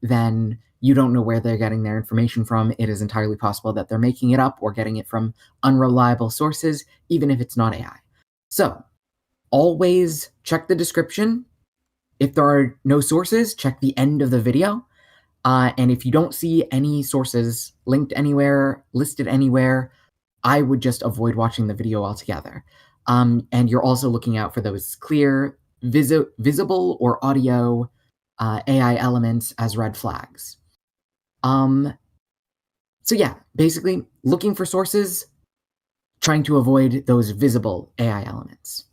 then you don't know where they're getting their information from. It is entirely possible that they're making it up or getting it from unreliable sources, even if it's not AI. So always check the description. If there are no sources, check the end of the video. And if you don't see any sources linked anywhere, listed anywhere, I would just avoid watching the video altogether. And you're also looking out for those clear, visible or audio AI elements as red flags. Um, so yeah, basically looking for sources, trying to avoid those visible AI elements.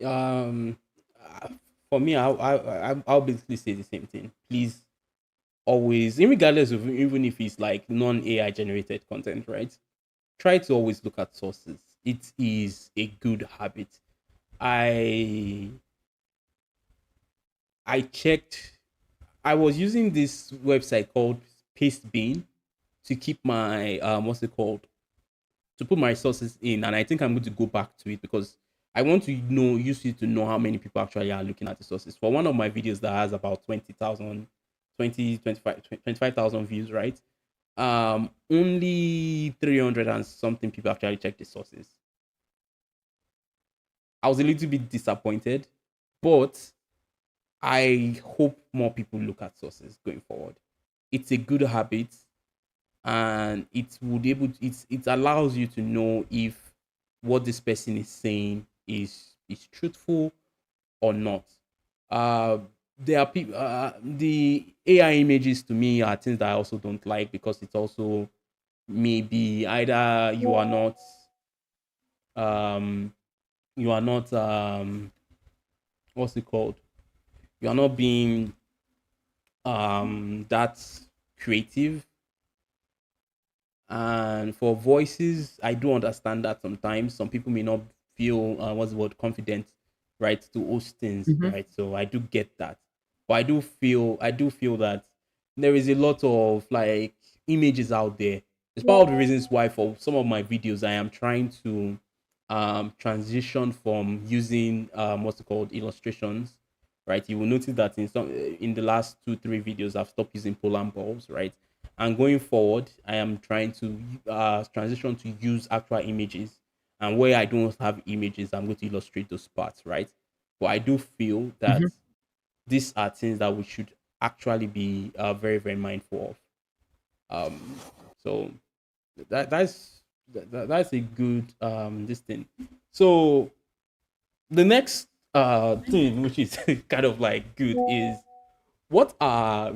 Um, uh, for me, I'll basically say the same thing. Please always, regardless of even if it's like non AI generated content, right? Try to always look at sources. It is a good habit. I I checked. I was using this website called Pastebin to keep my what's it called, to put my sources in, and I think I'm going to go back to it because I want to use it to know how many people actually are looking at the sources. For one of my videos that has about 20,000, 25,000 views, right? Only 300 and something people actually check the sources. I was a little bit disappointed, but I hope more people look at sources going forward. It's a good habit, and it allows you to know if what this person is saying is truthful or not. Uh, there are people. The AI images to me are things that I also don't like, because it's also maybe either um you are not what's it called, you are not being that creative. And for voices, I do understand that sometimes some people may not feel what's the word, confident, right, to host things, Mhm. right? So I do get that, but I do feel that there is a lot of like images out there. It's part of the reasons why for some of my videos I am trying to transition from using what's it called, illustrations, right? You will notice that in the last 2 3 videos I've stopped using polar balls, right? And going forward, I am trying to transition to use actual images. And where I don't have images, I'm going to illustrate those parts, right? But I do feel that Mhm. these are things that we should actually be very, very mindful of. So that's a good this thing. So the next thing, which is kind of like good, is what are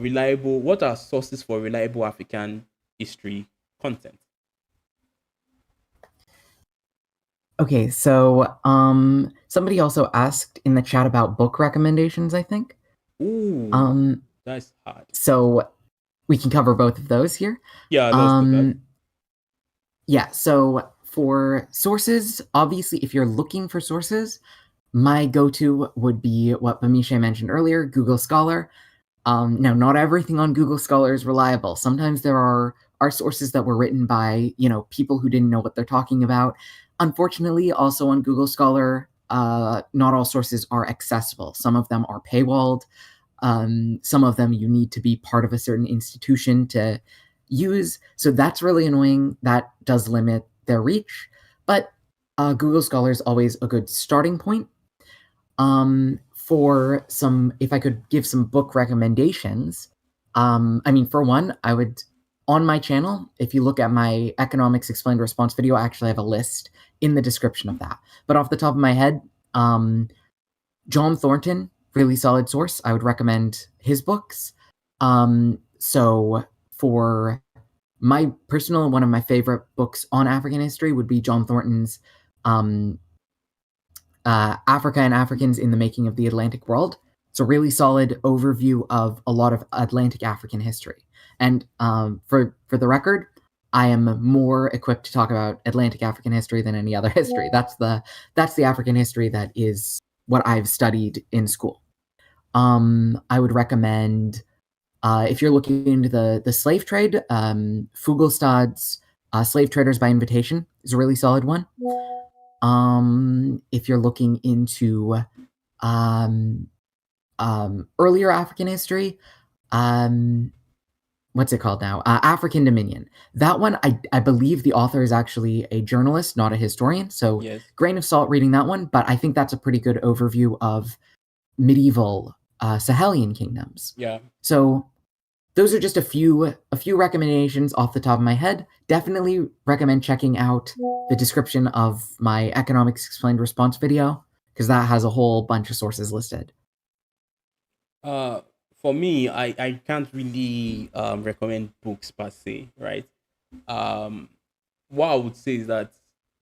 sources for reliable African history content? Okay, so somebody also asked in the chat about book recommendations, I think. Ooh, Um, that's hard. so we can cover both of those here. Yeah, let's do that. Um, yeah, so for sources, obviously, if you're looking for sources, my go-to would be what Bamisha mentioned earlier, Google Scholar. Now, not everything on Google Scholar is reliable. Sometimes there are sources that were written by people who didn't know what they're talking about. Unfortunately, also on Google Scholar, not all sources are accessible. Some of them are paywalled. Some of them you need to be part of a certain institution to use. So that's really annoying. That does limit their reach. But Google Scholar is always a good starting point. For some, if I could give some book recommendations, I mean, for one, I would, on my channel, if you look at my economics explained response video, I actually have a list in the description of that. But off the top of my head, John Thornton, really solid source. I would recommend his books. So for my personal, one of my favorite books on African history would be John Thornton's um, Africa and Africans in the Making of the Atlantic World. It's a really solid overview of a lot of Atlantic African history. And for the record, I am more equipped to talk about Atlantic African history than any other history. That's the African history that is what I've studied in school. I would recommend if you're looking into the slave trade, Fugelstad's Slave Traders by Invitation is a really solid one. If you're looking into um, earlier African history, um, what's it called now? African Dominion. That one, I believe the author is actually a journalist, not a historian. So Yes. grain of salt reading that one, but I think that's a pretty good overview of medieval Sahelian kingdoms. Yeah. So those are just a few recommendations off the top of my head. Definitely recommend checking out the description of my economics explained response video because that has a whole bunch of sources listed. Uh, for me, I can't really recommend books per se, right? Um, what I would say is that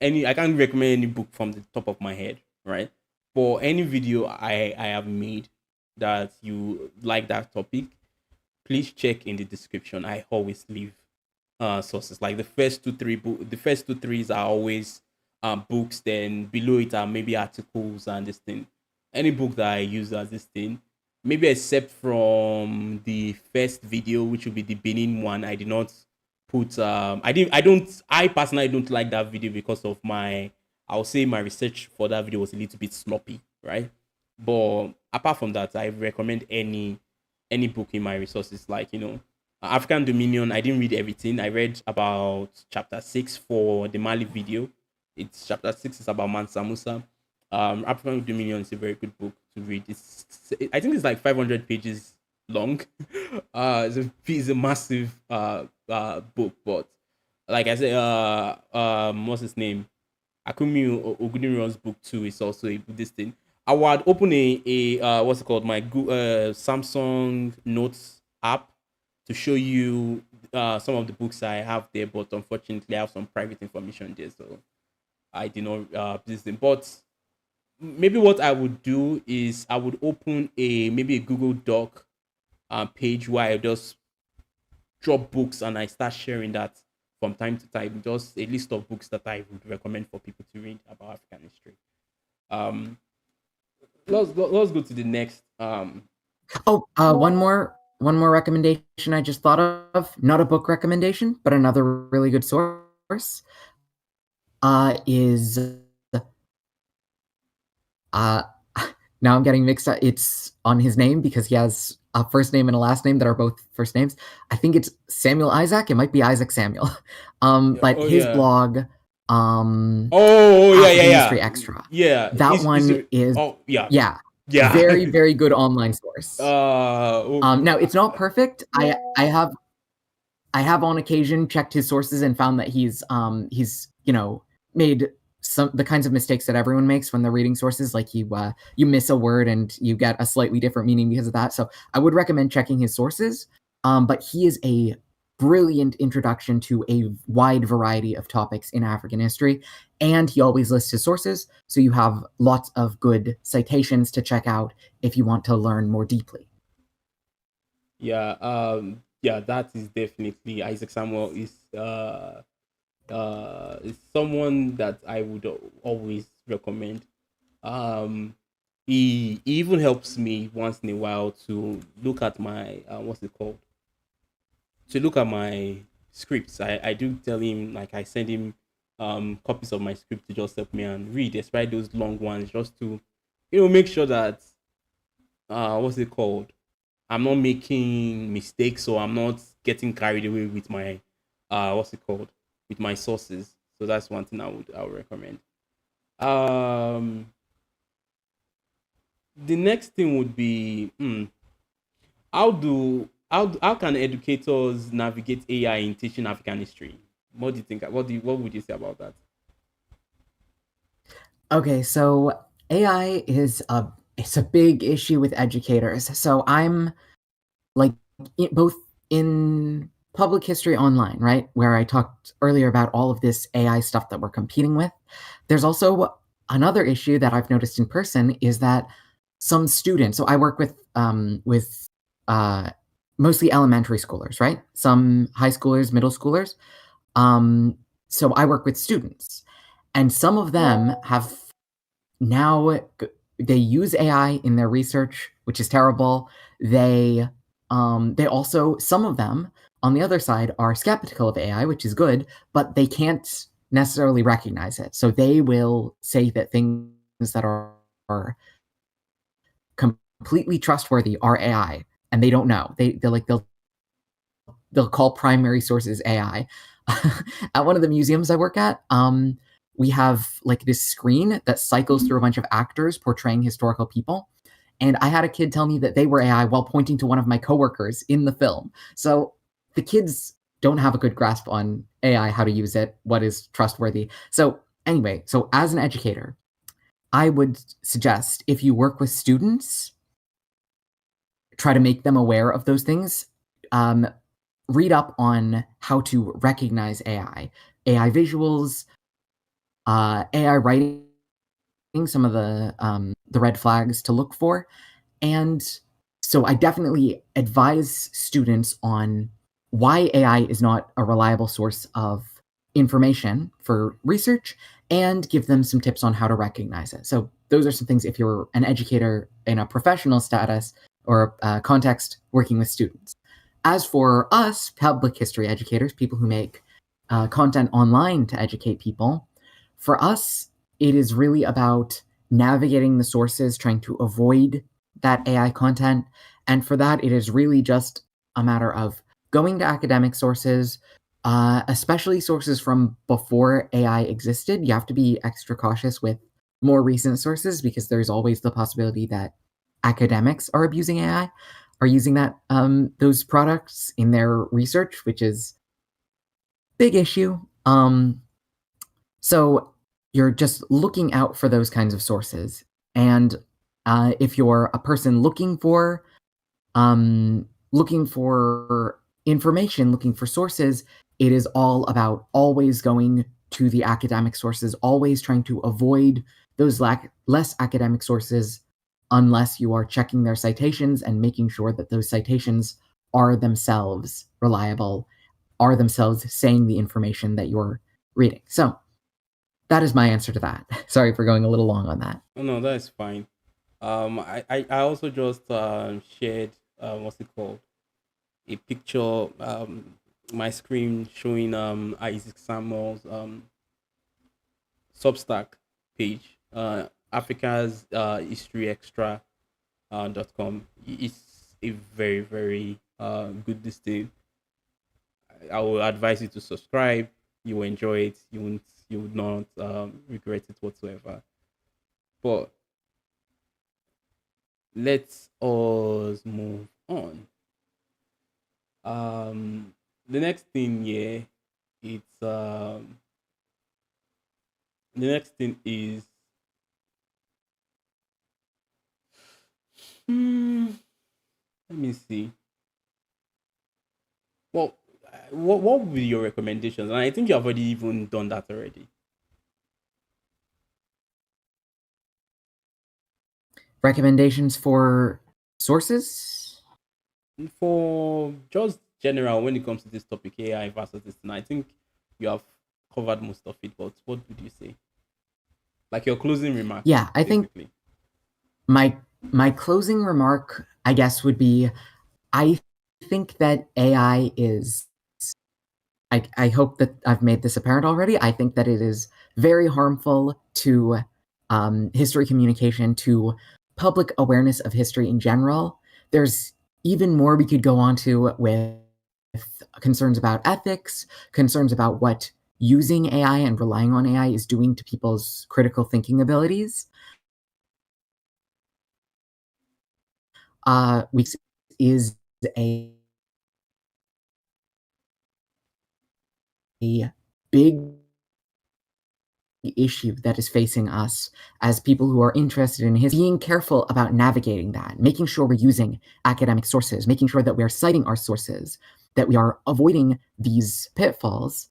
I can't recommend any book from the top of my head, right? For any video I have made that you like that topic, please check in the description. I always leave sources. Like the first two threes are always books. Then below it are maybe articles and this thing. Any book that I use as this thing, maybe except from the first video, which will be the Benin one. I did not put. I personally don't like that video because of my. I'll say my research for that video was a little bit sloppy, right? But apart from that, I recommend any book in my resources, like African Dominion. I didn't read everything. I read about chapter 6 for the Mali video. It's chapter 6 is about Mansa Musa. African Dominion is a very good book to read. I think it's like 500 pages long. It's a massive book, but like I said, what's his name? Akumi Ogudinron's book too is also a Buddhist thing. I would open a what's it called, my Samsung Notes app to show you some of the books I have there, but unfortunately I have some private information there, so I did not this thing. But maybe what I would do is I would open maybe a Google Doc page where I just drop books and I start sharing that from time to time, just a list of books that I would recommend for people to read about African history. Um, let's go to the next. Oh, one more recommendation I just thought of. Not a book recommendation, but another really good source is uh, now I'm getting mixed up. It's on his name because he has a first name and a last name that are both first names. I think it's Samuel Isaac. It might be Isaac Samuel. But Oh his yeah. blog, Oh yeah, African yeah, History Extra, yeah. that one is, Oh yeah, yeah, yeah. very, very good online source. Oh, Now it's not perfect. I have on occasion checked his sources and found that he's made some the kinds of mistakes that everyone makes when they're reading sources, like you miss a word and you get a slightly different meaning because of that. So I would recommend checking his sources. But he is a brilliant introduction to a wide variety of topics in African history, and he always lists his sources, so you have lots of good citations to check out if you want to learn more deeply. yeah. Yeah. That is definitely Isaac Samuel is someone that I would always recommend. Um, he even helps me once in a while to look at my what's it called, to look at my scripts. I do tell him, like, I send him copies of my script to just help me and read, especially those long ones, just to make sure that what's it called, I'm not making mistakes, or I'm not getting carried away with my what's it called, with my sources. So that's one thing I would recommend. Um, the next thing would be how can educators navigate AI in teaching African history? What do you think? What would you say about that? Okay, so AI is a big issue with educators. So I'm like both in public history online, right, where I talked earlier about all of this AI stuff that we're competing with. There's also another issue that I've noticed in person is that some students. So I work with uh, mostly elementary schoolers, right? Some high schoolers, middle schoolers. Um, so I work with students, and some of them have now they use AI in their research, which is terrible. They also, some of them on the other side are skeptical of AI, which is good, but they can't necessarily recognize it. So they will say that things that are completely trustworthy are AI, and they don't know. They'll call primary sources AI. At one of the museums I work at, we have like this screen that cycles through a bunch of actors portraying historical people. And I had a kid tell me that they were AI while pointing to one of my coworkers in the film. So the kids don't have a good grasp on AI, how to use it, what is trustworthy. So anyway, so as an educator, I would suggest if you work with students, try to make them aware of those things. Read up on how to recognize AI visuals, AI writing, some of the red flags to look for. And so I definitely advise students on why AI is not a reliable source of information for research, and give them some tips on how to recognize it. So those are some things if you're an educator in a professional status or context working with students. As for us, public history educators, people who make content online to educate people, for us, it is really about navigating the sources, trying to avoid that AI content. And for that, it is really just a matter of going to academic sources, especially sources from before AI existed. You have to be extra cautious with more recent sources because there's always the possibility that academics are abusing AI, are using that those products in their research, which is big issue. So you're just looking out for those kinds of sources, and if you're a person looking for information, looking for sources, it is all about always going to the academic sources, always trying to avoid those less academic sources unless you are checking their citations and making sure that those citations are themselves reliable, are themselves saying the information that you're reading. So that is my answer to that. Sorry for going a little long on that. Oh, no, that's fine. I also just shared what's it called, a picture, my screen showing Isaac Samuel's Substack page, Africa's History Extra .com. It's a very very good this thing. I will advise you to subscribe. You will enjoy it. You would not regret it whatsoever. But let's us move on. The next thing, yeah, it's the next thing is hmm, let me see. Well, what would be your recommendations? And I think you have already even done that already. Recommendations for sources? For just general when it comes to this topic, AI versus this, and I think you have covered most of it. But what would you say? Like your closing remarks, Yeah, I think basically. my my closing remark, I guess, would be I think that AI is I hope that I've made this apparent already. I think that it is very harmful to history communication, to public awareness of history in general. There's even more we could go on to with concerns about ethics, concerns about what using AI and relying on AI is doing to people's critical thinking abilities. We is a big issue that is facing us as people who are interested in history, being careful about navigating that, making sure we're using academic sources, making sure that we are citing our sources, that we are avoiding these pitfalls,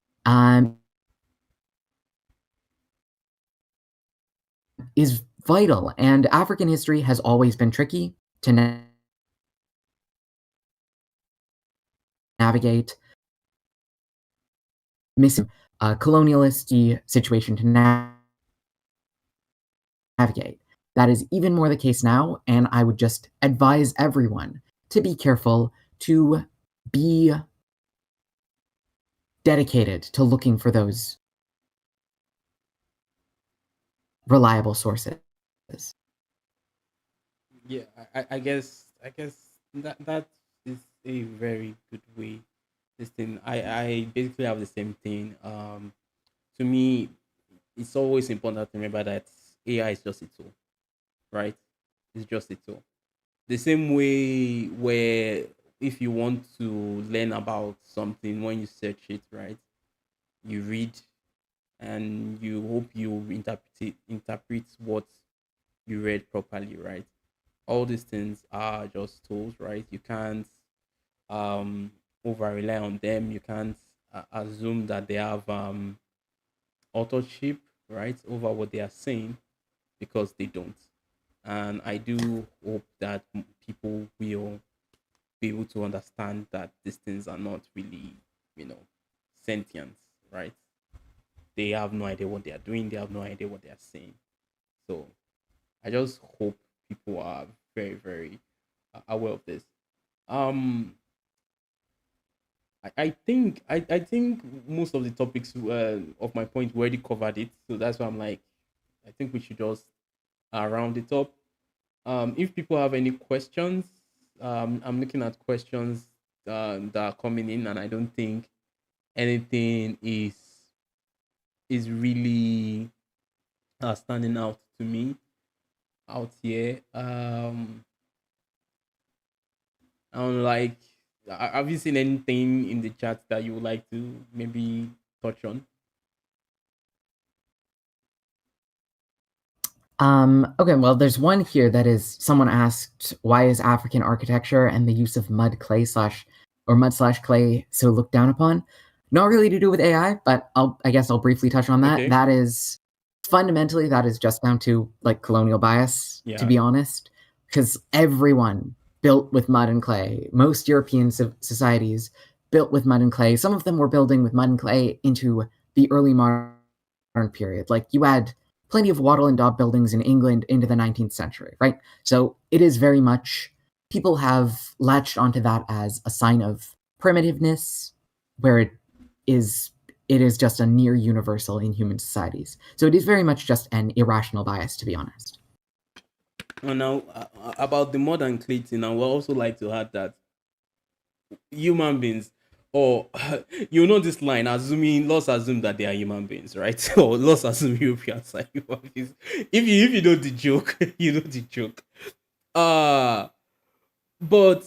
is vital. And African history has always been tricky to navigate, missing a colonialist situation to navigate. That is even more the case now, and I would just advise everyone to be careful, to be dedicated to looking for those reliable sources. Yeah, I guess that is a very good way. This thing, I basically have the same thing. To me, it's always important to remember that AI is just a tool, right? It's just a tool. The same way where if you want to learn about something, when you search it, right, you read and you hope you interpret what you read properly, right? All these things are just tools, right? You can't um over rely on them. You can't assume that they have authorship, right, over what they are saying, because they don't. And I do hope that people will be able to understand that these things are not really, you know, sentient, right? They have no idea what they are doing. They have no idea what they are saying. So I just hope people are very, very aware of this. Um, I think most of the topics of my point we already covered it. So that's why I'm like, I think we should just round it up. If people have any questions, I'm looking at questions that are coming in, and I don't think anything is really standing out to me out here. I don't know, like, have you seen anything in the chat that you would like to maybe touch on? Okay, well, there's one here that is someone asked, why is African architecture and the use of mud slash clay so looked down upon? Not really to do with AI, but I guess I'll briefly touch on that. Okay. That is fundamentally that is just down to like colonial bias, to Yeah. be honest, because everyone built with mud and clay. Most European societies built with mud and clay. Some of them were building with mud and clay into the early modern period. Like you had plenty of wattle and daub buildings in England into the 19th century, right? So it is very much, people have latched onto that as a sign of primitiveness, where it is just a near universal in human societies. So it is very much just an irrational bias, to be honest. And now, about the modern clay thing, I would also like to add that human beings, or you know this line, assuming, let's assume that they are human beings, right? Or let's assume Europeans are human beings. If you know the joke, you know the joke. Uh but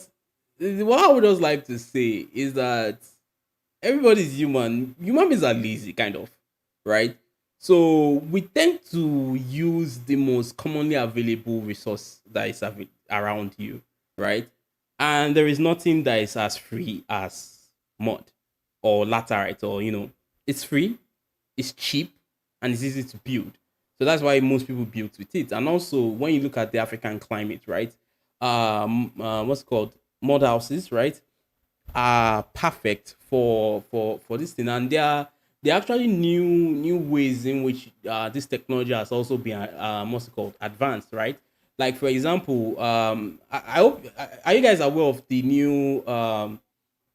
what I would just like to say is that everybody's human. Human beings are lazy, kind of, right? So we tend to use the most commonly available resource that is around you, right? And there is nothing that is as free as mud or laterite, or it's free, it's cheap, and it's easy to build. So that's why most people build with it. And also, when you look at the African climate, right? What's it called, mud houses, right? Are perfect for this thing, and there are actually new ways in which this technology has also been what's it called, advanced, right? Like, for example, I hope, are you guys aware of the new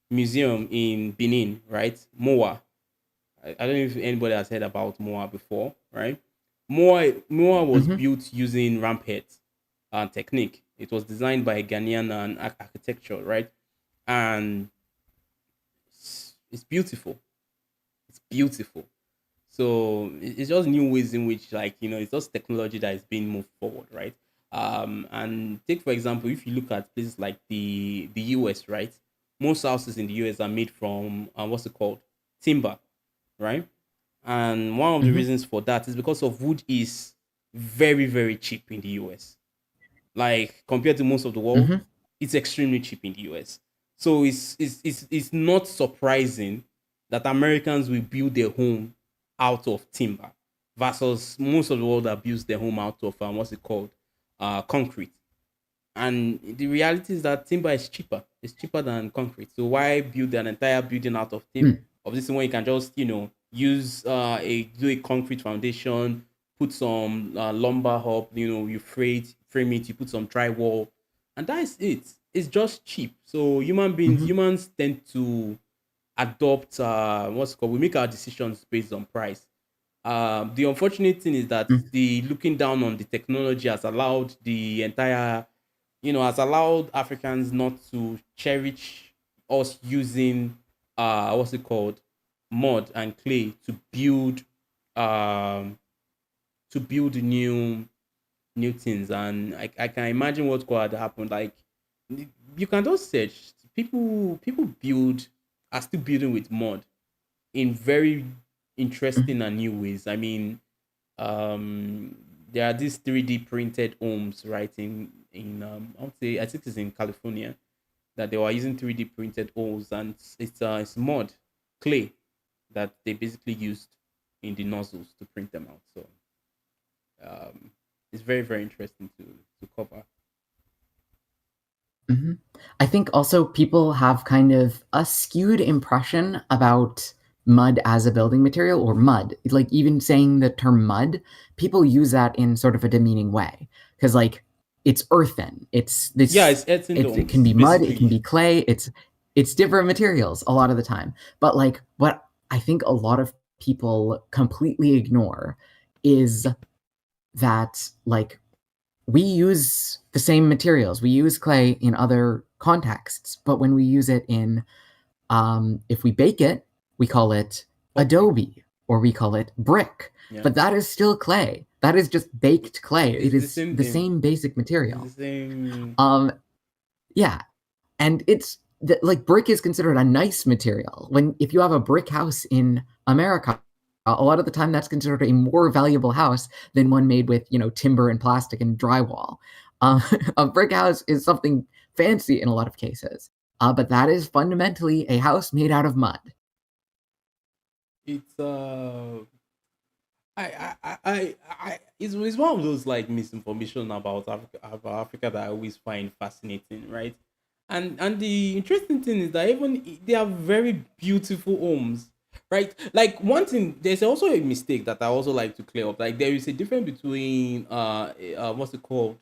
museum in Benin, right? Moa. I don't know if anybody has heard about Moa before, right? Moa was Mm-hmm. built using ramp head technique. It was designed by a Ghanaian architecture, right? And it's beautiful. It's beautiful. So it's just new ways in which, like, it's just technology that is being moved forward, right? And take, for example, if you look at places like the US, right? Most houses in the US are made from what's it called, timber, right? And one of the Mm-hmm. reasons for that is because of wood is very, very cheap in the US. Like, compared to most of the world, Mm-hmm. it's extremely cheap in the US. So it's not surprising that Americans will build their home out of timber versus most of the world that builds their home out of what's it called, concrete. And the reality is that timber is cheaper. It's cheaper than concrete. So why build an entire building out of of this one? You can just use a do a concrete foundation, put some lumber up. You frame it. You put some drywall, and that is it. It's just cheap. So Mm-hmm. humans tend to adopt what's it called. We make our decisions based on price. The unfortunate thing is that Mm-hmm. the looking down on the technology has allowed the entire, has allowed Africans not to cherish us using what's it called, mud and clay um to build new things. And I can imagine what could have happened. Like, you can just search, people build are still building with mud in very Mm-hmm. interesting and new ways. I mean, there are these 3D printed homes, right? I would say, I think it's in California, that they were using 3D printed homes, and it's mud, clay, that they basically used in the nozzles to print them out. So um, it's very, very interesting to cover. Mm-hmm. I think also people have kind of a skewed impression about mud as a building material, or mud. Like even saying the term mud, people use that in sort of a demeaning way because like it's earthen. It's Yeah, this. it's earthen It can domes be mud. It can basically. be clay. It's different materials a lot of the time. But like what I think a lot of people completely ignore is that like we use the same materials. We use clay in other contexts, but when we use it in, if we bake it, we call it Pottery. adobe or we call it brick. Yeah. But that is still clay. that is just baked clay. It It's the is same the thing. same basic It's the material. same. Um, yeah, and it's like brick is considered a nice material. When if you have a brick house in America, a lot of the time that's considered a more valuable house than one made with timber and plastic and drywall. A brick house is something fancy in a lot of cases, but that is fundamentally a house made out of mud. It's it's one of those like misinformation about Africa that I always find fascinating, right? And the interesting thing is that even they are very beautiful homes, right? Like one thing, there's also a mistake that I also like to clear up. Like there is a difference between what's it called?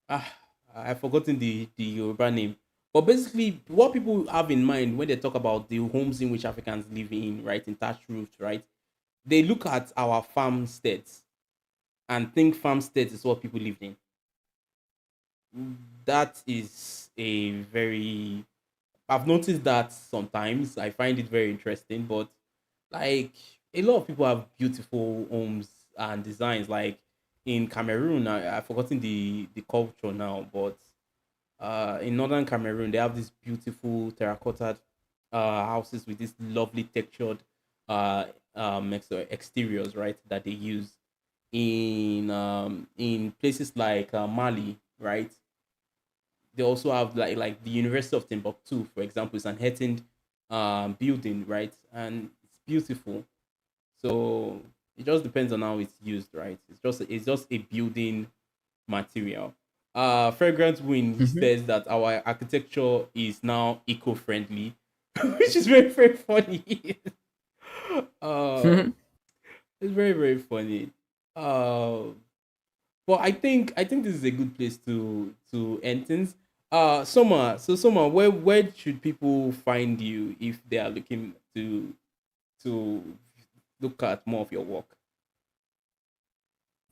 Ah, I've forgotten the Yoruba name. But basically, what people have in mind when they talk about the homes in which Africans live in, right, in thatched roofs, right? They look at our farmsteads and think farmsteads is what people live in. That is a very, I've noticed that sometimes. I find it very interesting, but like a lot of people have beautiful homes and designs. Like in Cameroon, I've forgotten the culture now, but in northern Cameroon, they have these beautiful terracotta houses with this lovely textured uh, exteriors, right? That they use in places like Mali, right? They also have like the University of Timbuktu, for example, is an Hetin building, right? And it's beautiful. So it just depends on how it's used, right? It's just a building material. Fragrant Wind, he Mhm. says that our architecture is now eco-friendly, which is very very funny. uh, it's very very funny. Uh, but I think this is a good place to end things. Soma, where should people find you if they are looking to look at more of your work?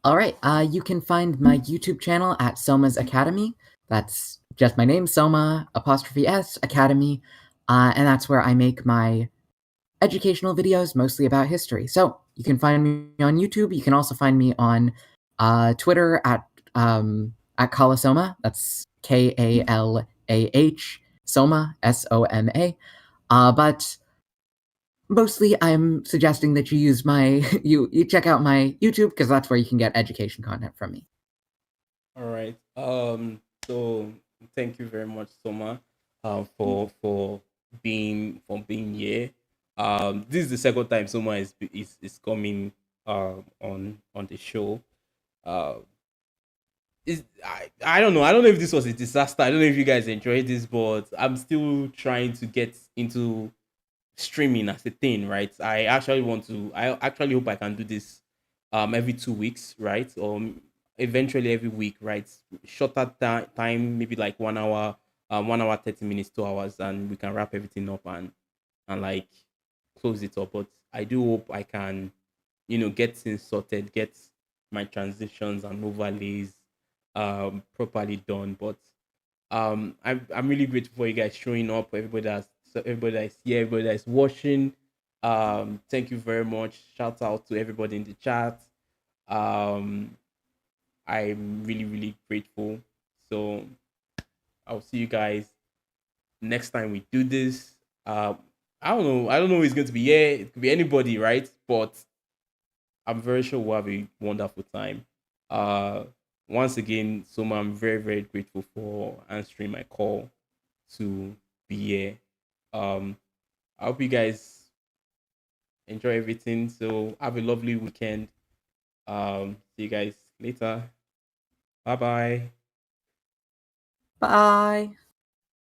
All right. You can find my YouTube channel at Soma's Academy. That's just my name, Soma apostrophe S Academy, and that's where I make my educational videos, mostly about history. So you can find me on YouTube. You can also find me on Twitter at Kalasoma. That's Kalah Soma Soma. But mostly, I'm suggesting that you use my you check out my YouTube because that's where you can get education content from me. All right. So thank you very much, Soma, for being here. This is the second time Soma is coming on the show. Uh, I don't know. I don't know if this was a disaster. I don't know if you guys enjoyed this, but I'm still trying to get into streaming as a thing, right? I actually hope I can do this every 2 weeks, right? Or eventually every week, right? Shorter time, maybe like 1 hour, 1 hour, 30 minutes, 2 hours, and we can wrap everything up and like close it up. But I do hope I can, get things sorted, get my transitions and overlays properly done. But I'm really grateful for you guys showing up. Everybody that's here, everybody that's watching. Thank you very much. Shout out to everybody in the chat. Um, I'm really really grateful. So I'll see you guys next time we do this. I don't know. I don't know who it's going to be. Yeah, it could be anybody, right? But I'm very sure we'll have a wonderful time. Uh, Once again, Soma, I'm very, very grateful for answering my call to be here. Um, I hope you guys enjoy everything. So have a lovely weekend. See you guys later. Bye bye. Bye.